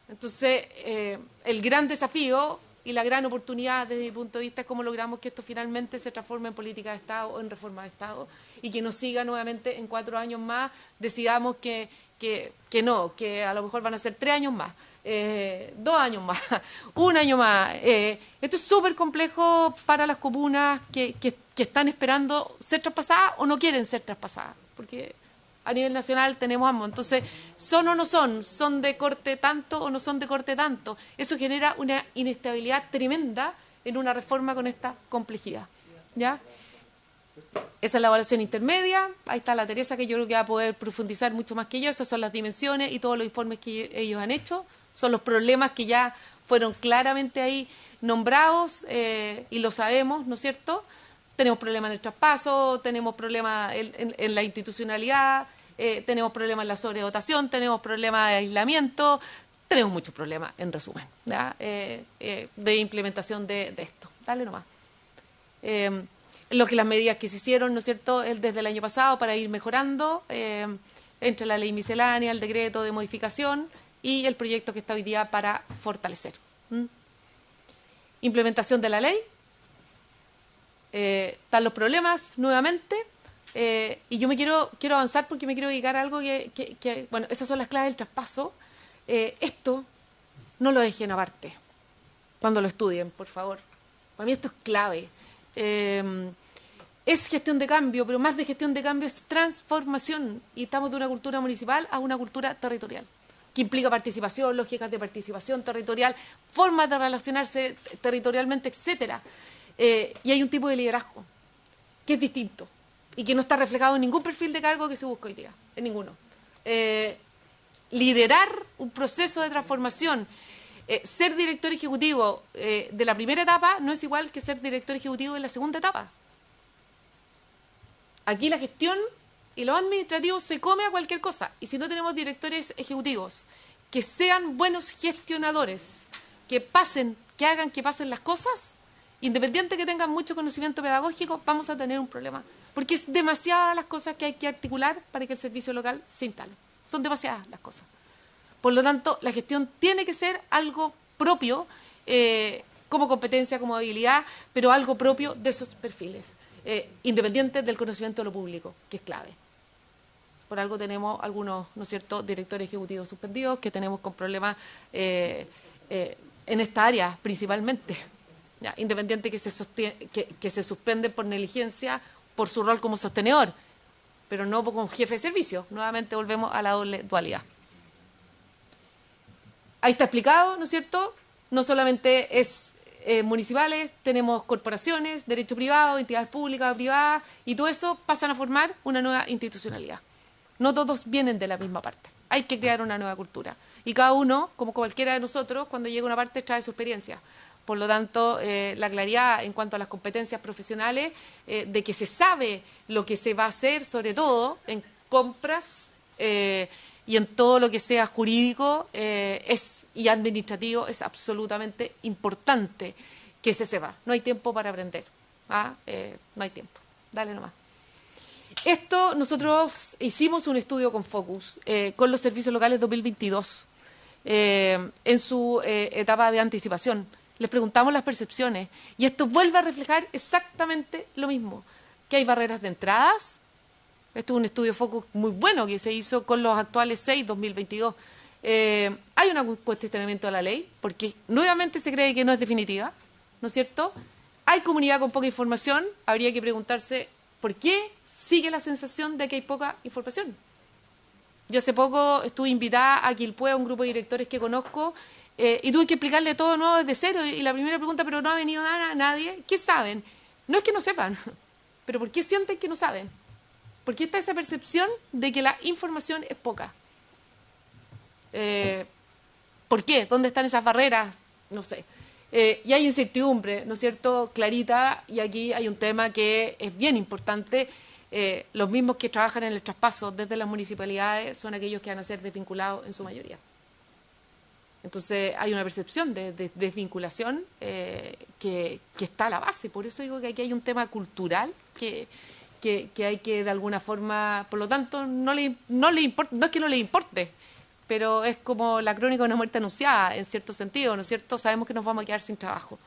Entonces, el gran desafío y la gran oportunidad desde mi punto de vista es cómo logramos que esto finalmente se transforme en política de Estado o en reforma de Estado y que no siga nuevamente en 4 años más, decidamos que no, que a lo mejor van a ser 3 años más, 2 años más, 1 año más. Esto es súper complejo para las comunas que están esperando ser traspasadas o no quieren ser traspasadas, porque a nivel nacional tenemos ambos. Entonces, ¿son o no son de corte tanto o no son de corte tanto? Eso genera una inestabilidad tremenda en una reforma con esta complejidad. ¿Ya? Esa es la evaluación intermedia. Ahí está la Teresa, que yo creo que va a poder profundizar mucho más que yo. Esas son las dimensiones y todos los informes que ellos han hecho. Son los problemas que ya fueron claramente ahí nombrados y lo sabemos, ¿no es cierto? Tenemos problemas en el traspaso, tenemos problemas en la institucionalidad, tenemos problemas en la sobredotación, tenemos problemas de aislamiento, tenemos muchos problemas, en resumen, ¿ya? De implementación de esto. Dale nomás. Lo que las medidas que se hicieron, ¿no es cierto?, desde el año pasado para ir mejorando, entre la ley miscelánea, el decreto de modificación y el proyecto que está hoy día para fortalecer. Implementación de la ley. Están los problemas nuevamente, y yo quiero avanzar porque me quiero dedicar a algo que bueno, esas son las claves del traspaso. Esto no lo dejen aparte cuando lo estudien, por favor. Para mí esto es clave. Es gestión de cambio, pero más de gestión de cambio es transformación, y estamos de una cultura municipal a una cultura territorial, que implica participación, lógicas de participación territorial, formas de relacionarse territorialmente, etcétera. Y hay un tipo de liderazgo que es distinto y que no está reflejado en ningún perfil de cargo que se busca hoy día, en ninguno. Liderar un proceso de transformación, ser director ejecutivo de la primera etapa no es igual que ser director ejecutivo de la segunda etapa. Aquí la gestión y lo administrativo se come a cualquier cosa, y si no tenemos directores ejecutivos que sean buenos gestionadores, que hagan que pasen las cosas, independiente que tengan mucho conocimiento pedagógico, vamos a tener un problema, porque es demasiadas las cosas que hay que articular para que el servicio local se instale. Son demasiadas las cosas. Por lo tanto, la gestión tiene que ser algo propio, como competencia, como habilidad, pero algo propio de esos perfiles, independiente del conocimiento de lo público, que es clave. Por algo tenemos algunos, ¿no es cierto?, directores ejecutivos suspendidos, que tenemos con problemas en esta área principalmente. Ya, independiente que se suspenden por negligencia, por su rol como sostenedor, pero no como jefe de servicio. Nuevamente volvemos a la doble dualidad. Ahí está explicado, ¿no es cierto? No solamente es municipales, tenemos corporaciones, derecho privado, entidades públicas, privadas, y todo eso pasan a formar una nueva institucionalidad. No todos vienen de la misma parte. Hay que crear una nueva cultura. Y cada uno, como cualquiera de nosotros, cuando llega a una parte trae su experiencia. Por lo tanto, la claridad en cuanto a las competencias profesionales, de que se sabe lo que se va a hacer, sobre todo en compras y en todo lo que sea jurídico y administrativo, es absolutamente importante que se sepa. No hay tiempo para aprender. No hay tiempo. Dale nomás. Esto, nosotros hicimos un estudio con Focus, con los servicios locales 2022, en su etapa de anticipación. Les preguntamos las percepciones y esto vuelve a reflejar exactamente lo mismo, que hay barreras de entradas. Esto es un estudio Focus muy bueno que se hizo con los actuales 6 2022. Hay un cuestionamiento de la ley, porque nuevamente se cree que no es definitiva, ¿no es cierto? Hay comunidad con poca información, habría que preguntarse por qué sigue la sensación de que hay poca información. Yo hace poco estuve invitada a Quilpué, a un grupo de directores que conozco, y tuve que explicarle todo de nuevo desde cero. Y la primera pregunta, pero no ha venido nadie. ¿Qué saben? No es que no sepan, pero ¿por qué sienten que no saben? ¿Por qué está esa percepción de que la información es poca? ¿Por qué? ¿Dónde están esas barreras? No sé. Y hay incertidumbre, ¿no es cierto?, Clarita, y aquí hay un tema que es bien importante. Los mismos que trabajan en el traspaso desde las municipalidades son aquellos que van a ser desvinculados en su mayoría. Entonces hay una percepción de desvinculación que está a la base. Por eso digo que aquí hay un tema cultural que hay que de alguna forma, por lo tanto, no es que no le importe, pero es como la crónica de una muerte anunciada, en cierto sentido, ¿no es cierto? Sabemos que nos vamos a quedar sin trabajo.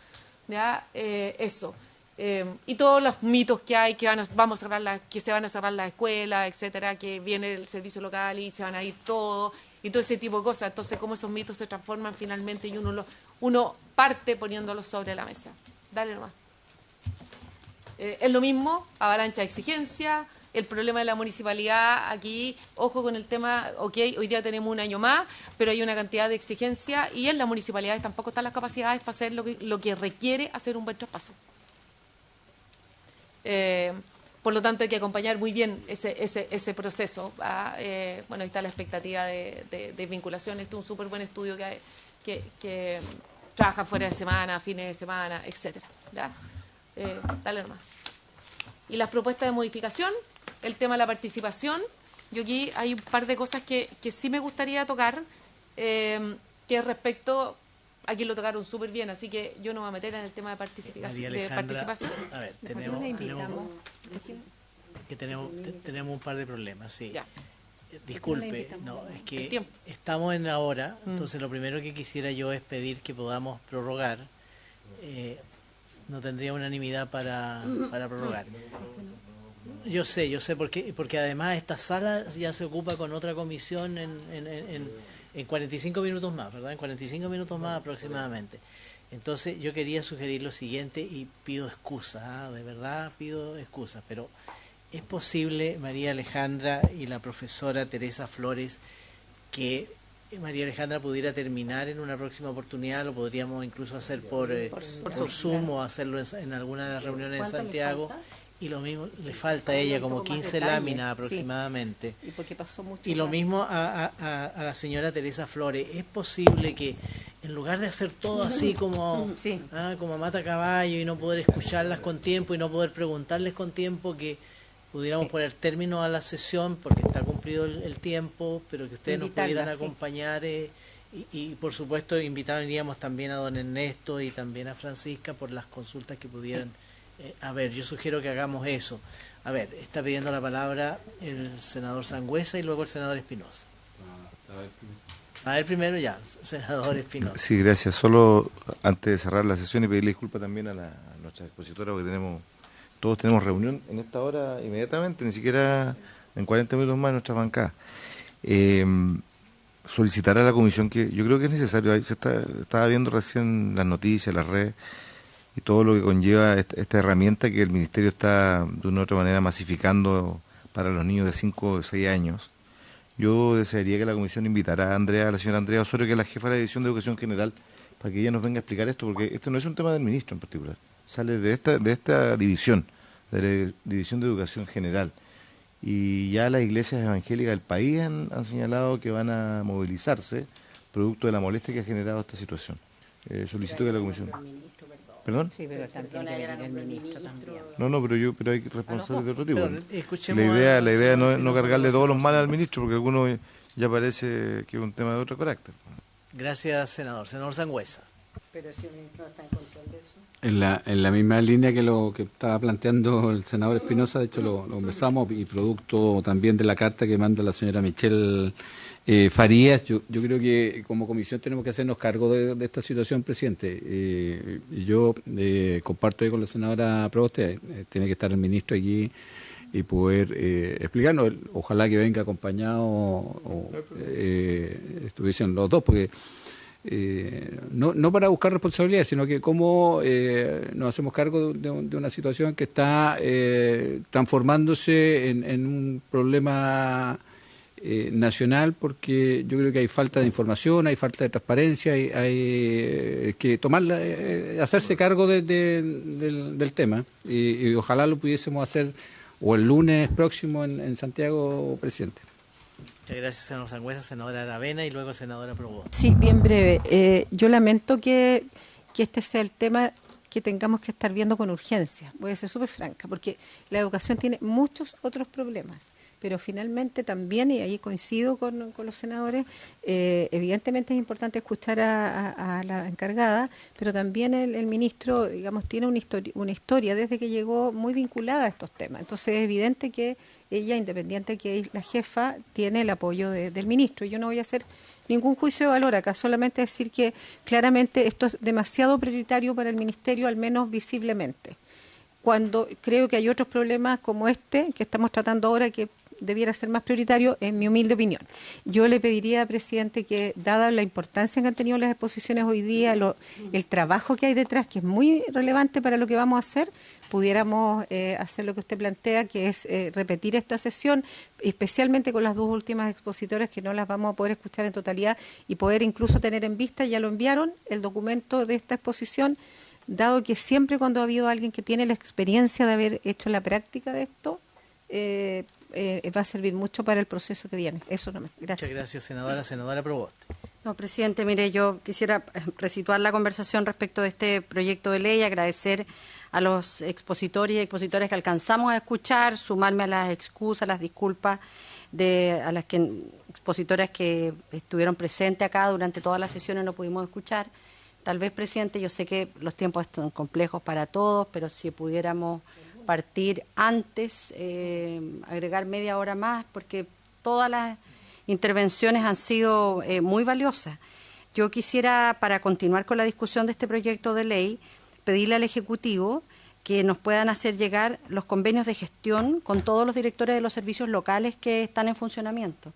¿Ya? Eso. Y todos los mitos que hay, que se van a cerrar las escuelas, etcétera, que viene el servicio local y se van a ir todos, y todo ese tipo de cosas. Entonces, cómo esos mitos se transforman finalmente y uno parte poniéndolos sobre la mesa. Dale nomás. Es lo mismo, avalancha de exigencia, el problema de la municipalidad aquí, ojo con el tema, ok, hoy día tenemos un año más, pero hay una cantidad de exigencias y en las municipalidades tampoco están las capacidades para hacer lo que requiere hacer un buen traspaso. Por lo tanto, hay que acompañar muy bien ese proceso. Bueno, ahí está la expectativa de vinculación. Este es un súper buen estudio que trabaja fuera de semana, fines de semana, etcétera. Dale nomás. Y las propuestas de modificación, el tema de la participación. Yo aquí hay un par de cosas que sí me gustaría tocar, que respecto... Aquí lo tocaron súper bien, así que yo no me voy a meter en el tema de participación. A ver, tenemos un par de problemas, sí. Ya. Disculpe, no, es que estamos en la hora, entonces lo primero que quisiera yo es pedir que podamos prorrogar. No tendría unanimidad para prorrogar. Yo sé, porque además esta sala ya se ocupa con otra comisión en 45 minutos más, ¿verdad? En 45 minutos más aproximadamente. Entonces yo quería sugerir lo siguiente y pido excusas, de verdad pido excusas, pero ¿es posible, María Alejandra y la profesora Teresa Flores, que María Alejandra pudiera terminar en una próxima oportunidad? Lo podríamos incluso hacer por Zoom o hacerlo en alguna de las reuniones de Santiago. Y lo mismo le falta a ella como 15 láminas aproximadamente. Sí. Y porque pasó mucho. Y lo mismo a la señora Teresa Flores. ¿Es posible que en lugar de hacer todo así como como mata caballo y no poder escucharlas con tiempo y no poder preguntarles con tiempo, que pudiéramos poner término a la sesión porque está cumplido el tiempo, pero que ustedes nos pudieran acompañar y por supuesto invitaríamos también a don Ernesto y también a Francisca por las consultas que pudieran yo sugiero que hagamos eso. A ver, está pidiendo la palabra el senador Sangüesa y luego el senador Espinosa. A ver primero ya, senador Espinosa. Sí, gracias. Solo antes de cerrar la sesión y pedirle disculpas también a nuestra expositora, porque todos tenemos reunión en esta hora inmediatamente, ni siquiera en 40 minutos más en nuestra bancada. Solicitar a la comisión que yo creo que es necesario, estaba viendo recién las noticias, las redes, y todo lo que conlleva esta herramienta que el Ministerio está de una u otra manera masificando para los niños de 5 o 6 años. Yo desearía que la comisión invitara a la señora Andrea Osorio, que es la jefa de la División de Educación General, para que ella nos venga a explicar esto, porque esto no es un tema del ministro en particular, sale de esta división, de la División de Educación General. Y ya las iglesias evangélicas del país han señalado que van a movilizarse producto de la molestia que ha generado esta situación. Solicito que la comisión... ¿Perdón? Sí, pero también el ministro también. No, pero hay responsables de otro tipo. La idea no es cargarle todos los males al ministro, porque alguno ya parece que es un tema de otro carácter. Gracias, senador. Senador Sangüesa. Pero si el ministro está en control de eso. En la misma línea que lo que estaba planteando el senador Espinosa, de hecho lo conversamos, y producto también de la carta que manda la señora Michelle Farías, yo creo que como comisión tenemos que hacernos cargo de esta situación, presidente. Yo comparto ahí con la senadora Proboste, tiene que estar el ministro aquí y poder explicarnos. Ojalá que venga acompañado o estuviesen los dos, porque no para buscar responsabilidades, sino que cómo nos hacemos cargo de una situación que está transformándose en un problema nacional, porque yo creo que hay falta de información, hay falta de transparencia, hay que hacerse cargo del tema, y ojalá lo pudiésemos hacer o el lunes próximo en Santiago, presidente. Muchas gracias, senador Sangüesa, senadora Aravena y luego senadora Proboste. Sí, bien breve. Yo lamento que este sea el tema que tengamos que estar viendo con urgencia. Voy a ser súper franca, porque la educación tiene muchos otros problemas. Pero finalmente también, y ahí coincido con los senadores, evidentemente es importante escuchar a la encargada, pero también el ministro, digamos, tiene una historia desde que llegó muy vinculada a estos temas. Entonces es evidente que ella, independiente que es la jefa, tiene el apoyo del ministro. Yo no voy a hacer ningún juicio de valor acá, solamente decir que claramente esto es demasiado prioritario para el ministerio, al menos visiblemente. Cuando creo que hay otros problemas como este que estamos tratando ahora, que debiera ser más prioritario, en mi humilde opinión. Yo le pediría, presidente, que dada la importancia que han tenido las exposiciones hoy día, el trabajo que hay detrás, que es muy relevante para lo que vamos a hacer, pudiéramos hacer lo que usted plantea, que es repetir esta sesión, especialmente con las dos últimas expositoras que no las vamos a poder escuchar en totalidad y poder incluso tener en vista, ya lo enviaron, el documento de esta exposición, dado que siempre cuando ha habido alguien que tiene la experiencia de haber hecho la práctica de esto, va a servir mucho para el proceso que viene. Eso no me... Gracias. Muchas gracias, senadora. Senadora Proboste. No, presidente, mire, yo quisiera resituar la conversación respecto de este proyecto de ley, agradecer a los expositores y expositores que alcanzamos a escuchar, sumarme a las excusas, las disculpas a las expositoras que estuvieron presentes acá durante todas las sesiones no pudimos escuchar. Tal vez, presidente, yo sé que los tiempos son complejos para todos, pero si pudiéramos partir antes, agregar media hora más, porque todas las intervenciones han sido muy valiosas. Yo quisiera, para continuar con la discusión de este proyecto de ley, pedirle al Ejecutivo que nos puedan hacer llegar los convenios de gestión con todos los directores de los servicios locales que están en funcionamiento.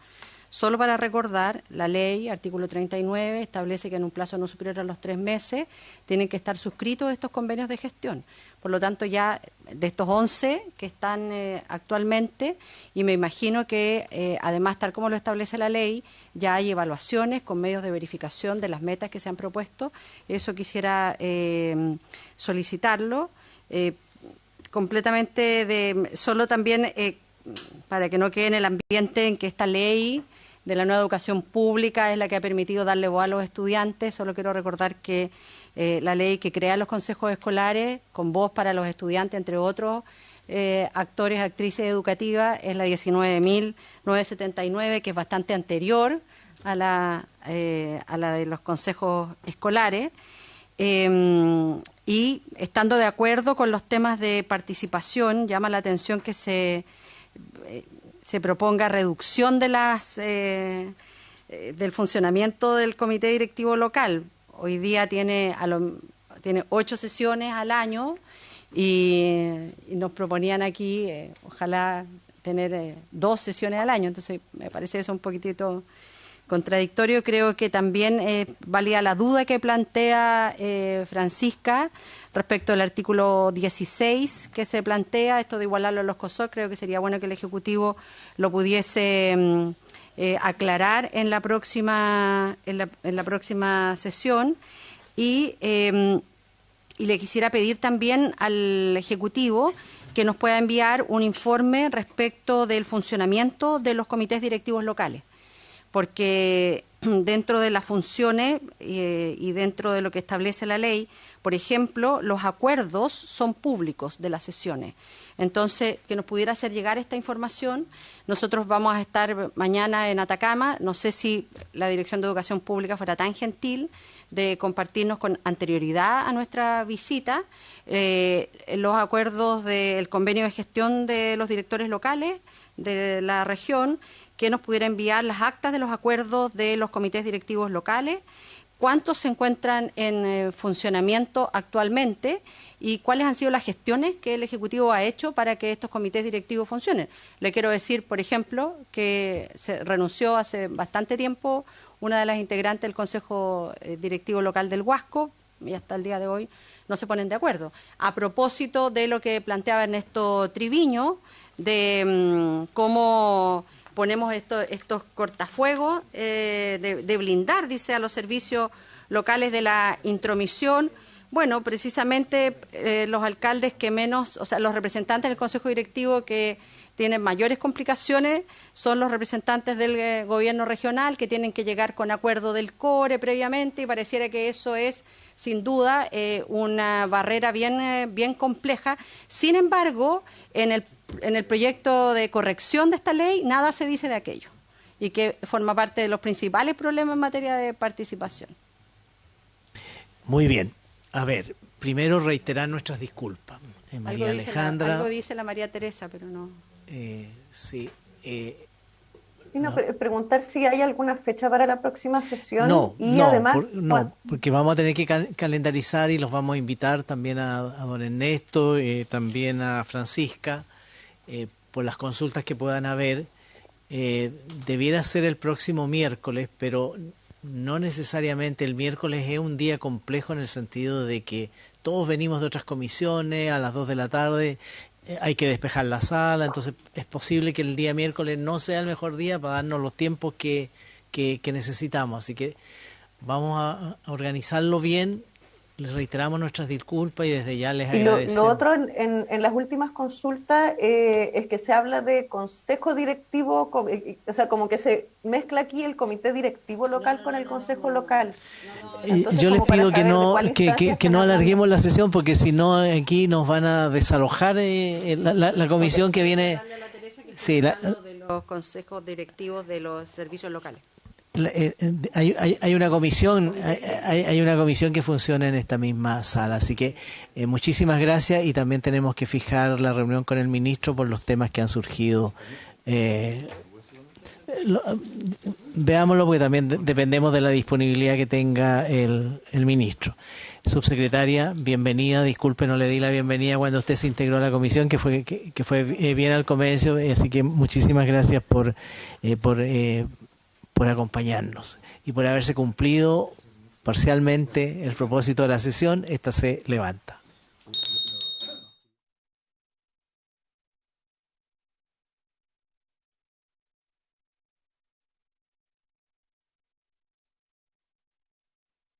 Solo para recordar, la ley, artículo 39, establece que en un plazo no superior a los 3 meses tienen que estar suscritos estos convenios de gestión. Por lo tanto, ya de estos 11 que están actualmente, y me imagino que además, tal como lo establece la ley, ya hay evaluaciones con medios de verificación de las metas que se han propuesto. Eso quisiera solicitarlo. Solo también para que no quede en el ambiente en que esta ley de la nueva educación pública es la que ha permitido darle voz a los estudiantes. Solo quiero recordar que la ley que crea los consejos escolares con voz para los estudiantes, entre otros actores, actrices educativas, es la 19.979, que es bastante anterior a la de los consejos escolares. Y estando de acuerdo con los temas de participación, llama la atención que se proponga reducción de del funcionamiento del comité directivo local. Hoy día tiene 8 sesiones al año y nos proponían aquí, ojalá, tener 2 sesiones al año. Entonces, me parece eso un poquitito contradictorio. Creo que también valía la duda que plantea Francisca respecto al artículo 16 que se plantea, esto de igualarlo a los COSOC. Creo que sería bueno que el Ejecutivo lo pudiese aclarar en la próxima sesión. Y le quisiera pedir también al Ejecutivo que nos pueda enviar un informe respecto del funcionamiento de los comités directivos locales, porque dentro de las funciones y dentro de lo que establece la ley, por ejemplo, los acuerdos son públicos de las sesiones. Entonces, que nos pudiera hacer llegar esta información. Nosotros vamos a estar mañana en Atacama. No sé si la Dirección de Educación Pública fuera tan gentil de compartirnos con anterioridad a nuestra visita los acuerdos del convenio de gestión de los directores locales de la región, que nos pudiera enviar las actas de los acuerdos de los comités directivos locales, cuántos se encuentran en funcionamiento actualmente y cuáles han sido las gestiones que el Ejecutivo ha hecho para que estos comités directivos funcionen. Le quiero decir, por ejemplo, que se renunció hace bastante tiempo una de las integrantes del Consejo Directivo Local del Huasco, y hasta el día de hoy no se ponen de acuerdo. A propósito de lo que planteaba Ernesto Triviño, de cómo ponemos estos cortafuegos, de blindar, dice, a los servicios locales de la intromisión. Bueno, precisamente los alcaldes que menos, o sea, los representantes del Consejo Directivo que tienen mayores complicaciones son los representantes del gobierno regional, que tienen que llegar con acuerdo del CORE previamente, y pareciera que eso es, sin duda, una barrera bien compleja. Sin embargo, en el proyecto de corrección de esta ley, nada se dice de aquello, y que forma parte de los principales problemas en materia de participación. Muy bien. A ver, primero reiterar nuestras disculpas. María Alejandra. Algo dice la María Teresa, pero no. Sí. Preguntar si hay alguna fecha para la próxima sesión. Porque vamos a tener que calendarizar y los vamos a invitar también a don Ernesto, también a Francisca, por las consultas que puedan haber, debiera ser el próximo miércoles, pero no necesariamente. El miércoles es un día complejo en el sentido de que todos venimos de otras comisiones, a las 2 de la tarde hay que despejar la sala, entonces es posible que el día miércoles no sea el mejor día para darnos los tiempos que necesitamos. Así que vamos a organizarlo bien. Les reiteramos nuestras disculpas y desde ya les agradecemos. Lo otro, en las últimas consultas, es que se habla de consejo directivo, o sea, como que se mezcla aquí el comité directivo local con el consejo local. Entonces, yo les pido que no alarguemos hablamos. la sesión, porque si no aquí nos van a desalojar la comisión que viene. Sí, de los consejos directivos de los servicios locales. Hay una comisión que funciona en esta misma sala, así que muchísimas gracias, y también tenemos que fijar la reunión con el ministro por los temas que han surgido. Veámoslo, porque también dependemos de la disponibilidad que tenga el ministro. Subsecretaria, bienvenida. Disculpe, no le di la bienvenida cuando usted se integró a la comisión, que fue bien al comienzo, así que muchísimas gracias por acompañarnos y por haberse cumplido parcialmente el propósito de la sesión. Esta se levanta.